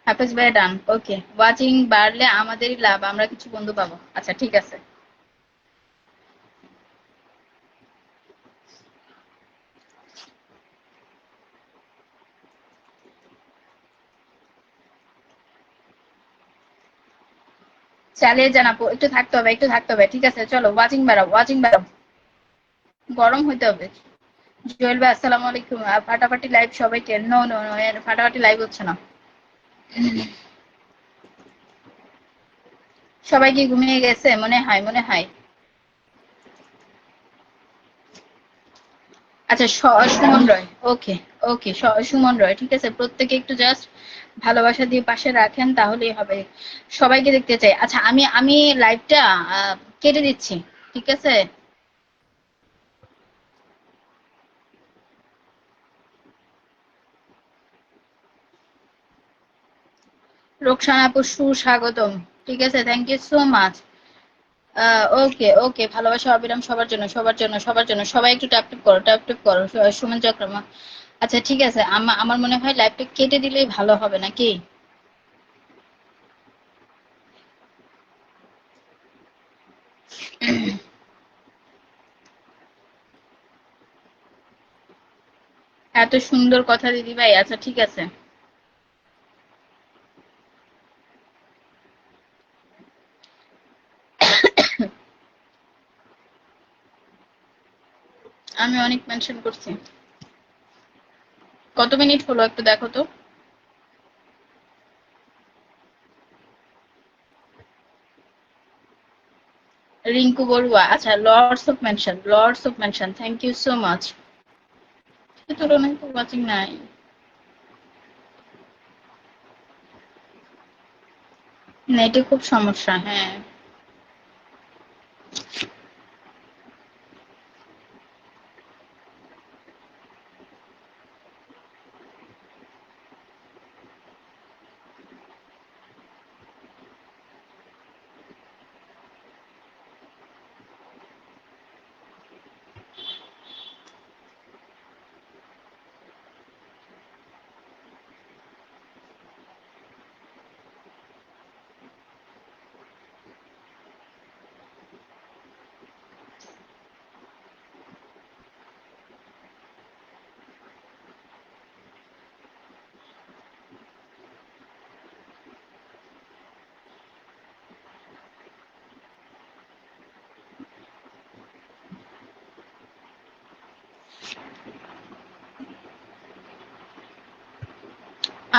হাফেজ ভাই ডান, ওকে। ওয়াচিং বাড়লে আমাদেরই লাভ, আমরা কিছু বন্ধু পাবো। আচ্ছা ঠিক আছে। চালিয়ে জানাবো, একটু থাকতে হবে, একটু থাকতে হবে। ঠিক আছে চলো, ওয়াচিং বাড়াও, ওয়াচিং বাড়াও। গরম হইতে হবে। জুয়েল ভাই আসসালামু আলাইকুম। ফাটাফাটি লাইভ সবাইকে। নো নো নো, ফাটাফাটি লাইভ হচ্ছে না। সবাই কি ঘুমিয়ে গেছে? মনে হয়, মনে হয়। আচ্ছা, সুমন রয়, ওকে। ওকে, সুমন রয়, ঠিক আছে। প্রত্যেকে একটু জাস্ট ভালোবাসা দিয়ে পাশে রাখেন, তাহলেই হবে। সবাইকে দেখতে চাই। আচ্ছা, আমি আমি লাইভটা কেটে দিচ্ছি। ঠিক আছে। রোকসানা আপু সুস্বাগতম। ঠিক আছে, থ্যাংক ইউ সো মাচ। ওকে ওকে। ভালোবাসা অবিরাম সবার জন্য, সবার জন্য, সবার জন্য। সবাই একটু ট্যাপ ট্যাপ করো, ট্যাপ ট্যাপ করো। সুমন চক্রমা। আচ্ছা ঠিক আছে। আমার মনে হয় লাইভটা কেটে দিলেই ভালো হবে নাকি? এত সুন্দর কথা দিদি ভাই। আচ্ছা ঠিক আছে। অনেক মেনশন করছি। কত মিনিট হলো একটু দেখো তো। রিঙ্কু বড়ুয়া, আচ্ছা, lords of mention, thank you so much. সে তুলনায় তো ওয়াচিং নাই। নেটে খুব সমস্যা, হ্যাঁ।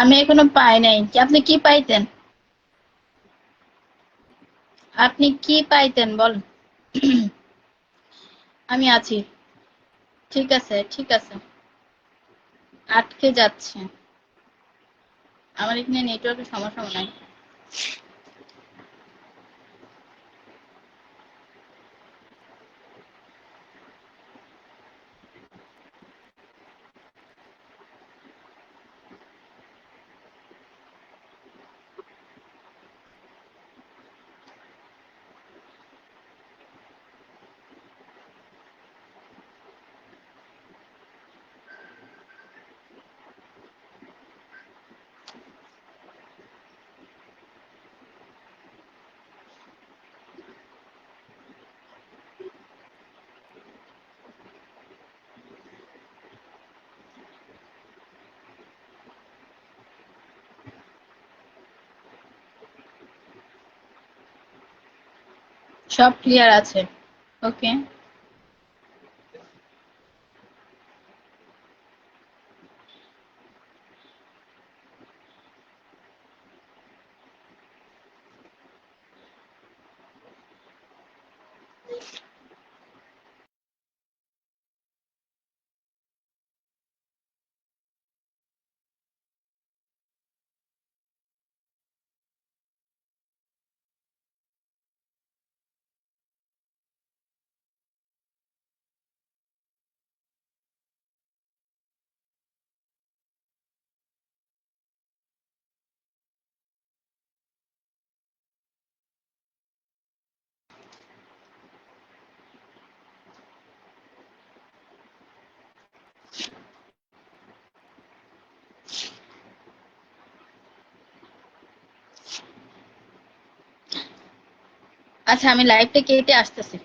আমি এখনো পাই নাই। আপনি কি পাইতেন? আপনি কি পাইতেন বল। আমি আছি। ঠিক আছে, ঠিক আছে। আটকে যাচ্ছে। আমার এখানে নেটওয়ার্কের সমস্যা মনে হয়। সব ক্লিয়ার আছে। ওকে। আচ্ছা, আমি লাইভটা কেটে আসতেছি।